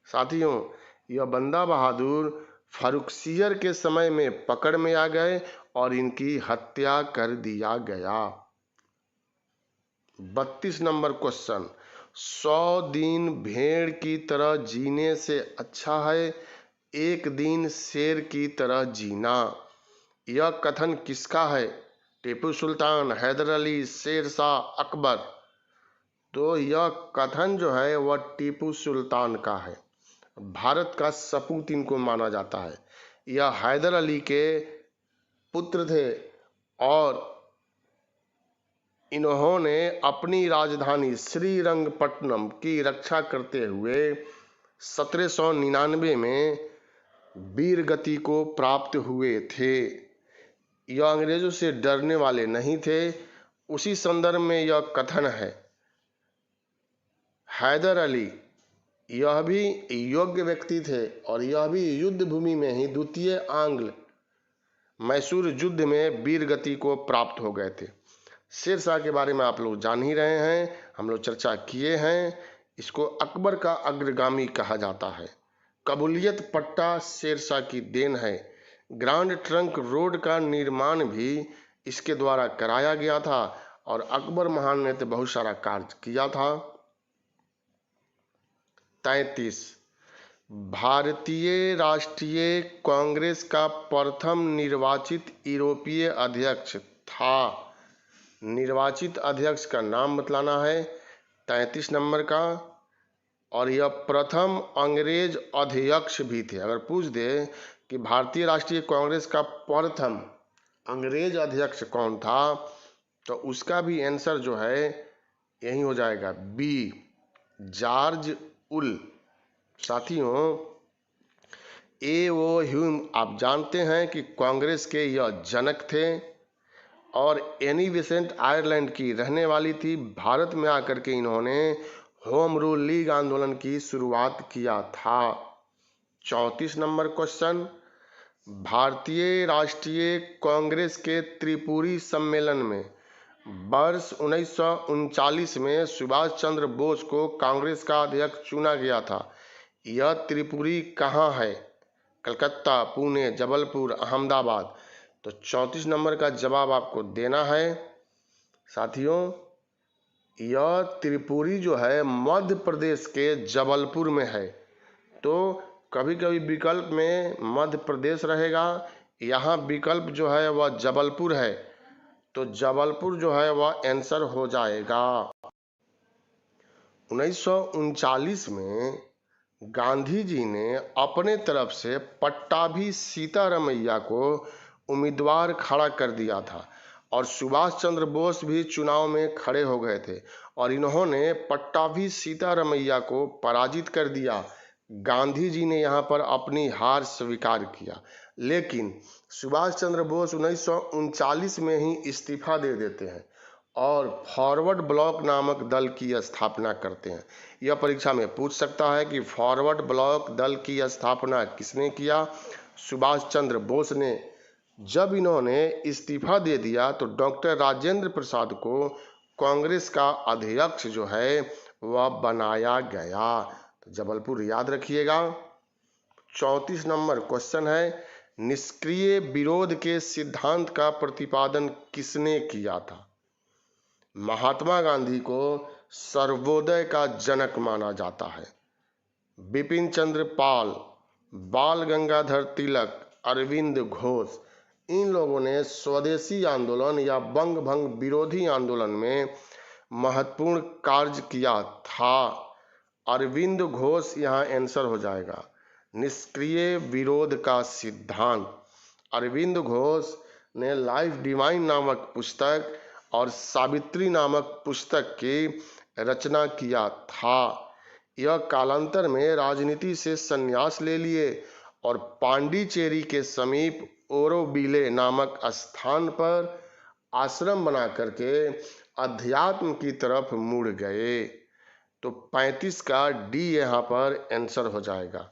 [SPEAKER 1] साथियों, यह बंदा बहादुर फारुखसियर के समय में पकड़ में आ गए और इनकी हत्या कर दिया गया। 32 नंबर क्वेश्चन, 100 दिन भेड़ की तरह जीने से अच्छा है एक दिन शेर की तरह जीना। यह कथन किसका है? टीपू सुल्तान, हैदर अली, शेर शाह, अकबर। तो यह कथन जो है वह टीपू सुल्तान का है। भारत का सपूत इनको माना जाता है। यह हैदर अली के पुत्र थे और इन्होंने अपनी राजधानी श्रीरंगपट्टनम की रक्षा करते हुए 1799 में वीर गति को प्राप्त हुए थे। यह अंग्रेजों से डरने वाले नहीं थे। उसी संदर्भ में यह कथन है। हैदर अली यह भी योग्य व्यक्ति थे और यह भी युद्ध भूमि में ही द्वितीय आंग्ल मैसूर युद्ध में वीर गति को प्राप्त हो गए थे। शेरशाह के बारे में आप लोग जान ही रहे हैं, हम लोग चर्चा किए हैं। इसको अकबर का अग्रगामी कहा जाता है। कबूलियत पट्टा शेरशाह की देन है। ग्रांड ट्रंक रोड का निर्माण भी इसके द्वारा कराया गया था और अकबर महान ने तो बहुत सारा कार्य किया था। 33 भारतीय राष्ट्रीय कांग्रेस का प्रथम निर्वाचित यूरोपीय अध्यक्ष था। निर्वाचित अध्यक्ष का नाम बतलाना है 33 नंबर का। और यह प्रथम अंग्रेज अध्यक्ष भी थे। अगर पूछ दे कि भारतीय राष्ट्रीय कांग्रेस का प्रथम अंग्रेज अध्यक्ष कौन था, तो उसका भी आंसर जो है यही हो जाएगा, बी, जॉर्ज उल। साथियों, A.O. ह्यूम आप जानते हैं कि कांग्रेस के यह जनक थे और एनी बेसेंट आयरलैंड की रहने वाली थी। भारत में आकर के इन्होंने होम रूल लीग आंदोलन की शुरुआत किया था। 34 नंबर क्वेश्चन, भारतीय राष्ट्रीय कांग्रेस के त्रिपुरी सम्मेलन में वर्ष 1939 में सुभाष चंद्र बोस को कांग्रेस का अध्यक्ष चुना गया था। यह त्रिपुरी कहाँ है? कलकत्ता, पुणे, जबलपुर, अहमदाबाद। तो 34 नंबर का जवाब आपको देना है। साथियों, यह त्रिपुरी जो है मध्य प्रदेश के जबलपुर में है। तो कभी कभी विकल्प में मध्य प्रदेश रहेगा, यहाँ विकल्प जो है वह जबलपुर है, तो जबलपुर जो है वह आंसर हो जाएगा। 1939 में गांधी जी ने अपने तरफ से पट्टाभी सीतारमैया को उम्मीदवार खड़ा कर दिया था और सुभाष चंद्र बोस भी चुनाव में खड़े हो गए थे और इन्होंने पट्टाभी सीतारमैया को पराजित कर दिया। गांधी जी ने यहाँ पर अपनी हार स्वीकार किया, लेकिन सुभाष चंद्र बोस 1939 में ही इस्तीफा दे देते हैं और फॉरवर्ड ब्लॉक नामक दल की स्थापना करते हैं। यह परीक्षा में पूछ सकता है कि फॉरवर्ड ब्लॉक दल की स्थापना किसने किया? सुभाष चंद्र बोस ने। जब इन्होंने इस्तीफा दे दिया तो डॉक्टर राजेंद्र प्रसाद को कांग्रेस का अध्यक्ष जो है वह बनाया गया। तो जबलपुर याद रखिएगा। 34 नंबर क्वेश्चन है, निष्क्रिय विरोध के सिद्धांत का प्रतिपादन किसने किया था? महात्मा गांधी को सर्वोदय का जनक माना जाता है। बिपिन चंद्र पाल, बाल गंगाधर तिलक, अरविंद घोष, इन लोगों ने स्वदेशी आंदोलन या बंग भंग विरोधी आंदोलन में महत्वपूर्ण कार्य किया था। अरविंद घोष यहाँ आंसर हो जाएगा। निष्क्रिय विरोध का सिद्धांत, अरविंद घोष ने लाइफ डिवाइन नामक पुस्तक और सावित्री नामक पुस्तक की रचना किया था। यह कालांतर में राजनीति से संन्यास ले लिए और पांडिचेरी के समीप ओरोबिले नामक स्थान पर आश्रम बना करके अध्यात्म की तरफ मुड़ गए। तो 35 का डी यहाँ पर आंसर हो जाएगा।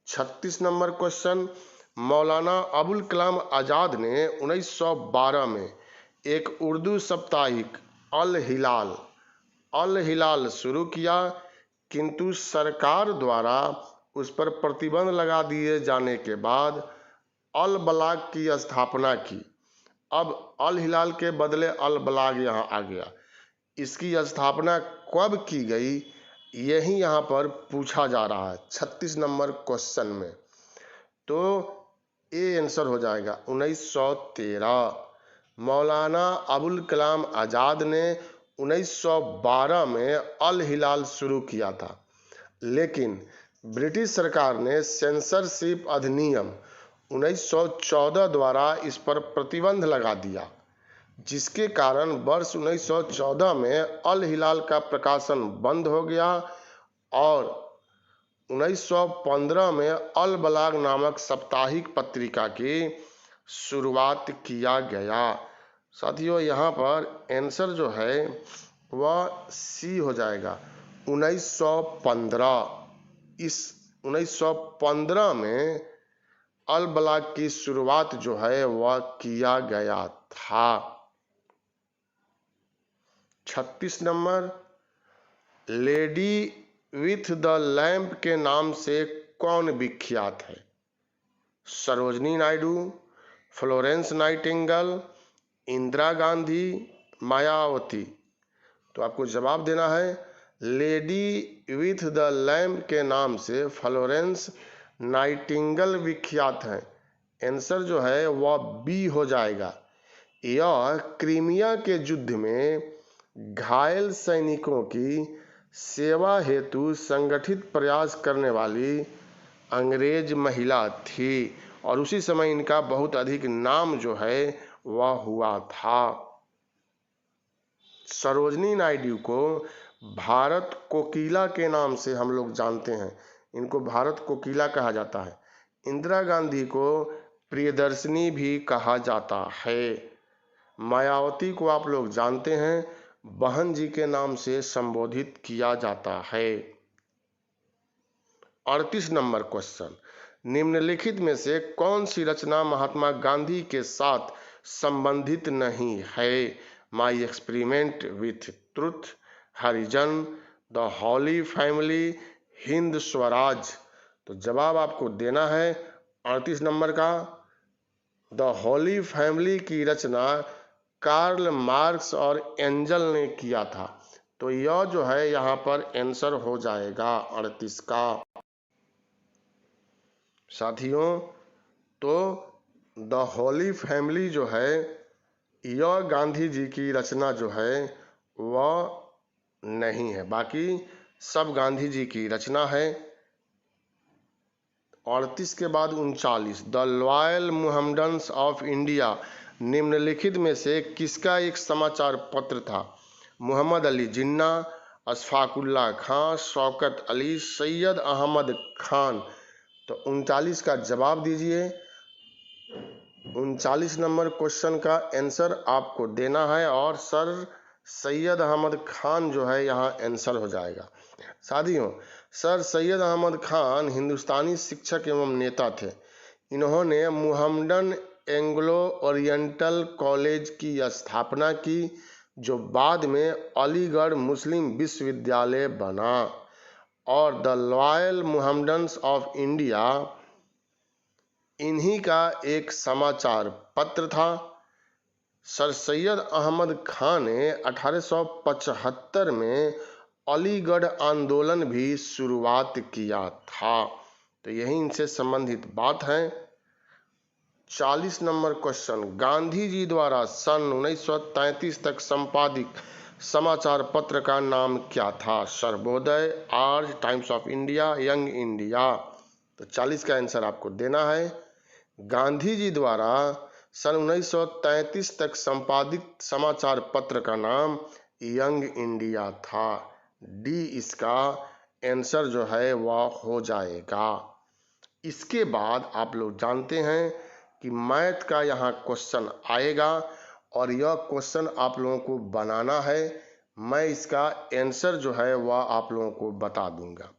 [SPEAKER 1] 36 नंबर क्वेश्चन, मौलाना अबुल कलाम आजाद ने 1912 में एक उर्दू साप्ताहिक अल हिलाल शुरू किया, किंतु सरकार द्वारा उस पर प्रतिबंध लगा दिए जाने के बाद अल बलाग की स्थापना की। अब अल हिलाल के बदले अल बलाग यहाँ आ गया। इसकी स्थापना कब की गई, यही यहाँ पर पूछा जा रहा है 36 नंबर क्वेश्चन में। तो ये आंसर हो जाएगा 1913। मौलाना अबुल कलाम आजाद ने 1912 में अल हिलाल शुरू किया था, लेकिन ब्रिटिश सरकार ने सेंसरशिप अधिनियम 1914 द्वारा इस पर प्रतिबंध लगा दिया, जिसके कारण वर्ष 1914 में अल हिलाल का प्रकाशन बंद हो गया और 1915 में अल बलाग नामक साप्ताहिक पत्रिका की शुरुआत किया गया। साथियों, यहाँ पर आंसर जो है वह सी हो जाएगा 1915। इस 1915 में अल बलाग की शुरुआत जो है वह किया गया था। 36 number, lady with the lamp के नाम से कौन विख्यात है? Sarojini Naidu, Florence Nightingale, Indira Gandhi, Mayawati. तो आपको जवाब देना है लेडी विथ द लैंप के नाम से फ्लोरेंस नाइटिंगेल विख्यात हैं। आंसर जो है वह बी हो जाएगा। यह क्रीमिया के युद्ध में घायल सैनिकों की सेवा हेतु संगठित प्रयास करने वाली अंग्रेज महिला थी और उसी समय इनका बहुत अधिक नाम जो है वह हुआ था। सरोजनी नायडू को भारत कोकिला के नाम से हम लोग जानते हैं, इनको भारत कोकिला कहा जाता है। इंदिरा गांधी को प्रियदर्शनी भी कहा जाता है। मायावती को आप लोग जानते हैं, बहन जी के नाम से संबोधित किया जाता है। 38 नंबर क्वेश्चन, निम्नलिखित में से कौन सी रचना महात्मा गांधी के साथ संबंधित नहीं है? My experiment with truth, Harijan, the holy family, Hind Swaraj. तो जवाब आपको देना है 38 नंबर का। द हॉली फैमिली की रचना कार्ल मार्क्स और एंजल ने किया था। तो यह जो है यहाँ पर आंसर हो जाएगा 38 का। साथियों, तो द हॉली फैमिली जो है यह गांधी जी की रचना जो है वह नहीं है, बाकी सब गांधी जी की रचना है। 38 के बाद 39, द लॉयल मुहम्मडन्स ऑफ इंडिया निम्नलिखित में से किसका एक समाचार पत्र था? मोहम्मद अली जिन्ना, अशफाकुल्ला खां, शौकत अली, सैयद अहमद खान। तो 39 का जवाब दीजिए। 39 नंबर क्वेश्चन का आंसर आपको देना है और सर सैयद अहमद खान जो है यहाँ आंसर हो जाएगा। साथियों, सर सैयद अहमद खान हिंदुस्तानी शिक्षक एवं नेता थे। इन्होंने मुहम्मडन एंग्लो ओरिएंटल कॉलेज की स्थापना की, जो बाद में अलीगढ़ मुस्लिम विश्वविद्यालय बना, और द लॉयल मुहम्मडन्स ऑफ इंडिया इन्हीं का एक समाचार पत्र था। सर सैयद अहमद खान ने 1875 में अलीगढ़ आंदोलन भी शुरुआत किया था। तो यही इनसे संबंधित बात है। 40 नंबर क्वेश्चन, गांधी जी द्वारा सन 1933 तक संपादित समाचार पत्र का नाम क्या था? सर्वोदय, आज, times of India, young India. तो 40 का आंसर आपको देना है। गांधी जी द्वारा सन 1933 तक संपादित समाचार पत्र का नाम यंग इंडिया था। डी इसका आंसर जो है वह हो जाएगा। इसके बाद आप लोग जानते हैं कि मैथ का यहाँ क्वेश्चन आएगा और यह क्वेश्चन आप लोगों को बनाना है। मैं इसका आंसर जो है वह आप लोगों को बता दूंगा।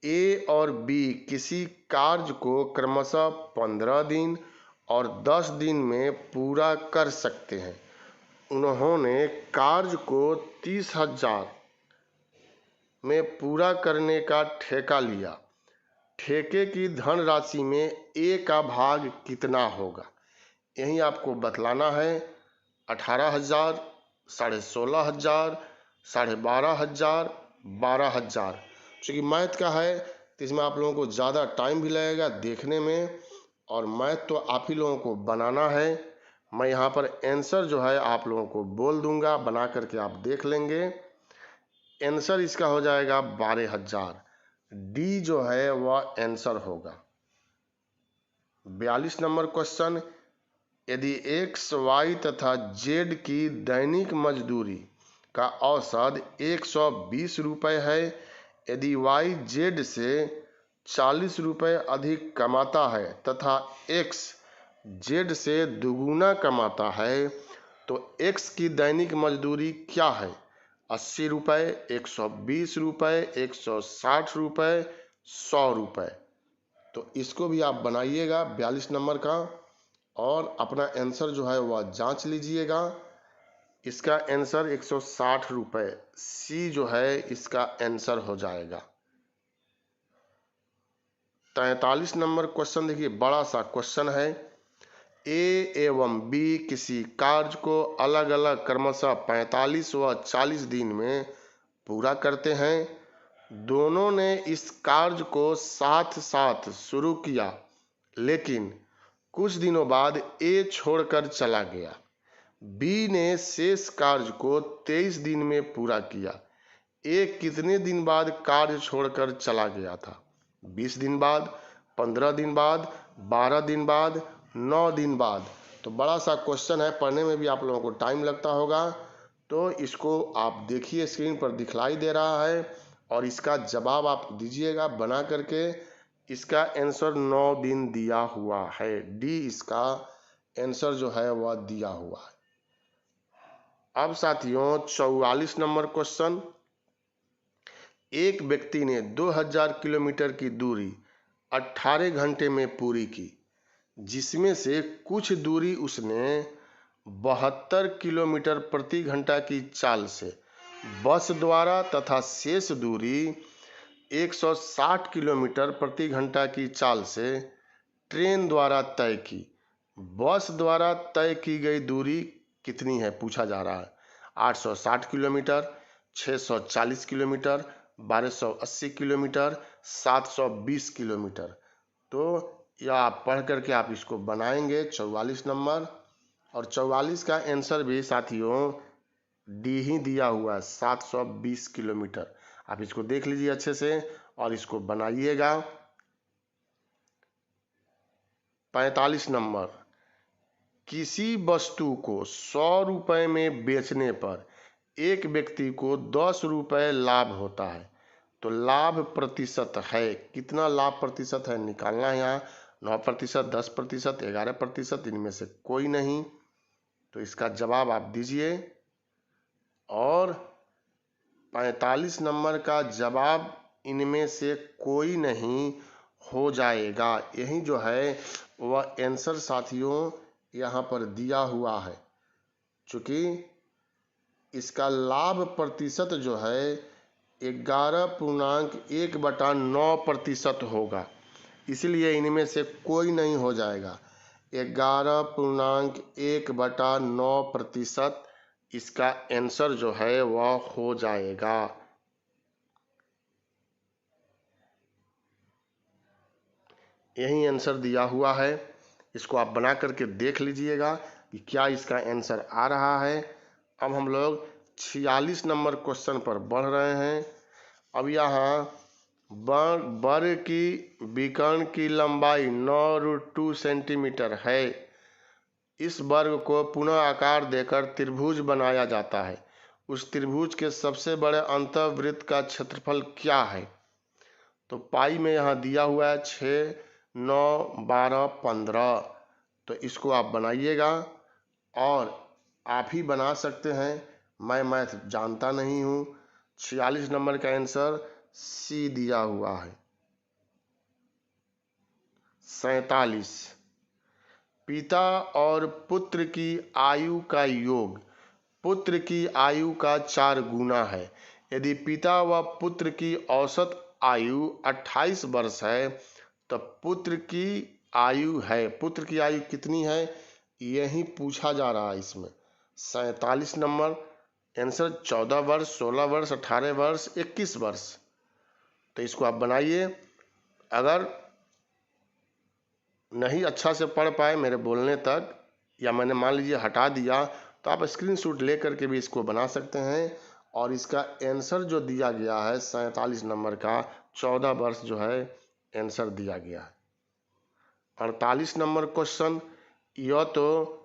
[SPEAKER 1] ए और बी किसी कार्य को क्रमशः 15 दिन और 10 दिन में पूरा कर सकते हैं। उन्होंने कार्य को 30,000 में पूरा करने का ठेका लिया। ठेके की धनराशि में ए का भाग कितना होगा? यही आपको बतलाना है। 18,000, 16,500, 12,500, 12,000। चूँकि मैथ का है तो इसमें आप लोगों को ज़्यादा टाइम भी लगेगा देखने में, और मैथ तो आप ही लोगों को बनाना है। मैं यहाँ पर आंसर जो है आप लोगों को बोल दूंगा, बना करके आप देख लेंगे। आंसर इसका हो जाएगा 12,000। डी जो है वह आंसर होगा। 42 नंबर क्वेश्चन, यदि एक्स, वाई तथा जेड की दैनिक मजदूरी का औसत 120 रुपये है, यदि वाई जेड से 40 रुपये अधिक कमाता है तथा एक्स जेड से दुगुना कमाता है, तो एक्स की दैनिक मजदूरी क्या है? 80 रुपये, 120 रुपये, 160 रुपये, 100 रुपये। तो इसको भी आप बनाइएगा 42 नंबर का, और अपना आंसर जो है वह जांच लीजिएगा। इसका आंसर 160 रुपये, सी जो है इसका आंसर हो जाएगा। 43 नंबर क्वेश्चन देखिए, बड़ा सा क्वेश्चन है। ए एवं बी किसी कार्य को अलग अलग क्रमशः 45 व 40 दिन में पूरा करते हैं। दोनों ने इस कार्य को साथ साथ शुरू किया, लेकिन कुछ दिनों बाद ए छोड़कर चला गया। बी ने शेष कार्य को 23 दिन में पूरा किया। ए कितने दिन बाद कार्य छोड़कर चला गया था? 20 दिन बाद, 15 दिन बाद, 12 दिन बाद, 9 दिन बाद। तो बड़ा सा क्वेश्चन है, पढ़ने में भी आप लोगों को टाइम लगता होगा। तो इसको आप देखिए, स्क्रीन पर दिखलाई दे रहा है, और इसका जवाब आप दीजिएगा बना करके। इसका आंसर 9 दिन दिया हुआ है। डी इसका आंसर जो है वह दिया हुआ है। अब साथियों 44 नंबर क्वेश्चन, एक व्यक्ति ने 2000 किलोमीटर की दूरी 18 घंटे में पूरी की, जिसमें से कुछ दूरी उसने 72 किलोमीटर प्रति घंटा की चाल से बस द्वारा तथा शेष दूरी 160 किलोमीटर प्रति घंटा की चाल से ट्रेन द्वारा तय की। बस द्वारा तय की गई दूरी कितनी है पूछा जा रहा है। 860 किलोमीटर, 640 किलोमीटर, 1280 किलोमीटर, 720 किलोमीटर। तो यह आप पढ़ करके आप इसको बनाएंगे 44 नंबर। और 44 का आंसर भी साथियों डी ही दिया हुआ है, 720 किलोमीटर। आप इसको देख लीजिए अच्छे से और इसको बनाइएगा। 45 नंबर, किसी वस्तु को 100 रुपये में बेचने पर एक व्यक्ति को 10 रुपये लाभ होता है, तो लाभ प्रतिशत है कितना? लाभ प्रतिशत है निकालना है यहाँ। 9%, 10%, 11%, इनमें से कोई नहीं। तो इसका जवाब आप दीजिए, और 45 नंबर का जवाब इनमें से कोई नहीं हो जाएगा। यही जो है वह आंसर साथियों यहाँ पर दिया हुआ है, चूंकि इसका लाभ प्रतिशत जो है 11.1/9% होगा, इसलिए इनमें से कोई नहीं हो जाएगा। 11.1/9% इसका आंसर जो है वह हो जाएगा। यही आंसर दिया हुआ है। इसको आप बना करके देख लीजिएगा कि क्या इसका आंसर आ रहा है। अब हम लोग 46 नंबर क्वेश्चन पर बढ़ रहे हैं। अब यहाँ वर्ग की विकर्ण की लंबाई 9√2 सेंटीमीटर है। इस वर्ग को पुनः आकार देकर त्रिभुज बनाया जाता है। उस त्रिभुज के सबसे बड़े अंतःवृत्त का क्षेत्रफल क्या है? तो पाई में यहाँ दिया हुआ है 6, 9, 12, 15। तो इसको आप बनाइएगा, और आप ही बना सकते हैं, मैं मैथ जानता नहीं हूँ। 46 नंबर का आंसर सी दिया हुआ है। 47, पिता और पुत्र की आयु का योग पुत्र की आयु का 4 गुना है। यदि पिता व पुत्र की औसत आयु 28 वर्ष है, तो पुत्र की आयु कितनी है, यही पूछा जा रहा है इसमें। 47 नंबर आंसर 14 वर्ष, 16 वर्ष, 18 वर्ष, 21 वर्ष। तो इसको आप बनाइए। अगर नहीं अच्छा से पढ़ पाए मेरे बोलने तक, या मैंने मान लीजिए हटा दिया, तो आप स्क्रीनशॉट ले करके भी इसको बना सकते हैं। और इसका आंसर जो दिया गया है 47 नंबर का 14 वर्ष जो है आंसर दिया गया है। 48 नंबर क्वेश्चन, यह तो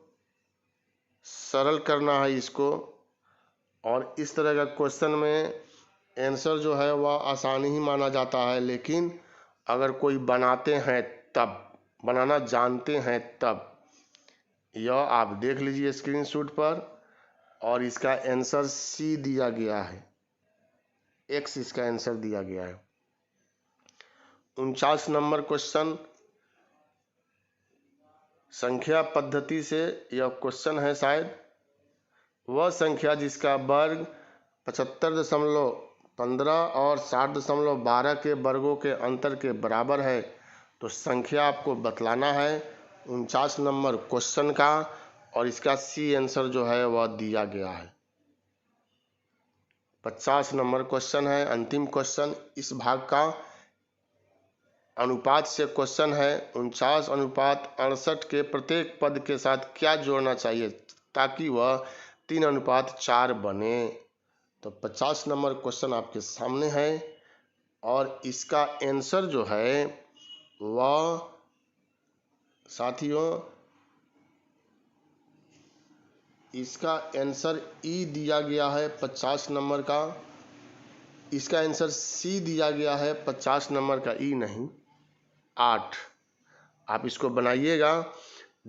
[SPEAKER 1] सरल करना है इसको, और इस तरह का क्वेश्चन में आंसर जो है वह आसानी ही माना जाता है, लेकिन अगर कोई बनाते हैं तब, बनाना जानते हैं तब। यह आप देख लीजिए स्क्रीनशॉट पर, और इसका आंसर सी दिया गया है, एक्स इसका आंसर दिया गया है। 49 नंबर क्वेश्चन, संख्या पद्धति से यह क्वेश्चन है शायद। वह संख्या जिसका वर्ग 75.15 और 60.12 के वर्गों के अंतर के बराबर है, तो संख्या आपको बतलाना है 49 नंबर क्वेश्चन का, और इसका सी आंसर जो है वह दिया गया है। 50 नंबर क्वेश्चन है, अंतिम क्वेश्चन इस भाग का। अनुपात से क्वेश्चन है, 49:68 के प्रत्येक पद के साथ क्या जोड़ना चाहिए ताकि वह 3:4 बने। तो 50 नंबर क्वेश्चन आपके सामने है, और इसका आंसर जो है वह साथियों, इसका आंसर ई दिया गया है 50 नंबर का, इसका आंसर सी दिया गया है 50 नंबर का, ई नहीं 8। आप इसको बनाइएगा।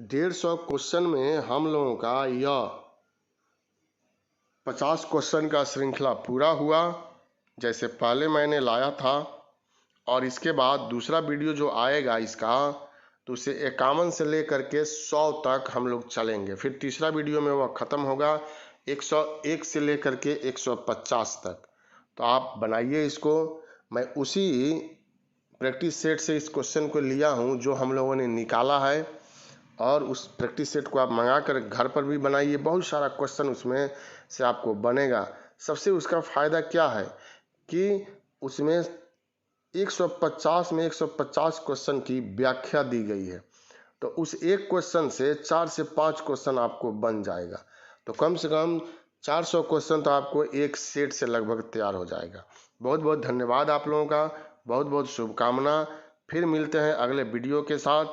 [SPEAKER 1] 150 क्वेश्चन में हम लोगों का यह 50 क्वेश्चन का श्रृंखला पूरा हुआ, जैसे पहले मैंने लाया था। और इसके बाद दूसरा वीडियो जो आएगा इसका, तो उसे 51 से लेकर के 100 तक हम लोग चलेंगे। फिर तीसरा वीडियो में वह ख़त्म होगा 101 से लेकर के 150 तक। तो आप बनाइए इसको। मैं उसी प्रैक्टिस सेट से इस क्वेश्चन को लिया हूँ जो हम लोगों ने निकाला है, और उस प्रैक्टिस सेट को आप मंगा कर घर पर भी बनाइए। बहुत सारा क्वेश्चन उसमें से आपको बनेगा। सबसे उसका फ़ायदा क्या है कि उसमें 150 में 150 क्वेश्चन की व्याख्या दी गई है, तो उस एक क्वेश्चन से 4 से 5 क्वेश्चन आपको बन जाएगा। तो कम से कम 400 क्वेश्चन तो आपको एक सेट से लगभग तैयार हो जाएगा। बहुत बहुत धन्यवाद आप लोगों का, बहुत बहुत शुभकामना। फिर मिलते हैं अगले वीडियो के साथ।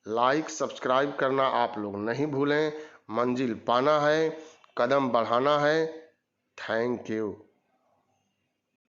[SPEAKER 1] लाइक सब्सक्राइब करना आप लोग नहीं भूलें। मंजिल पाना है, कदम बढ़ाना है। Thank you.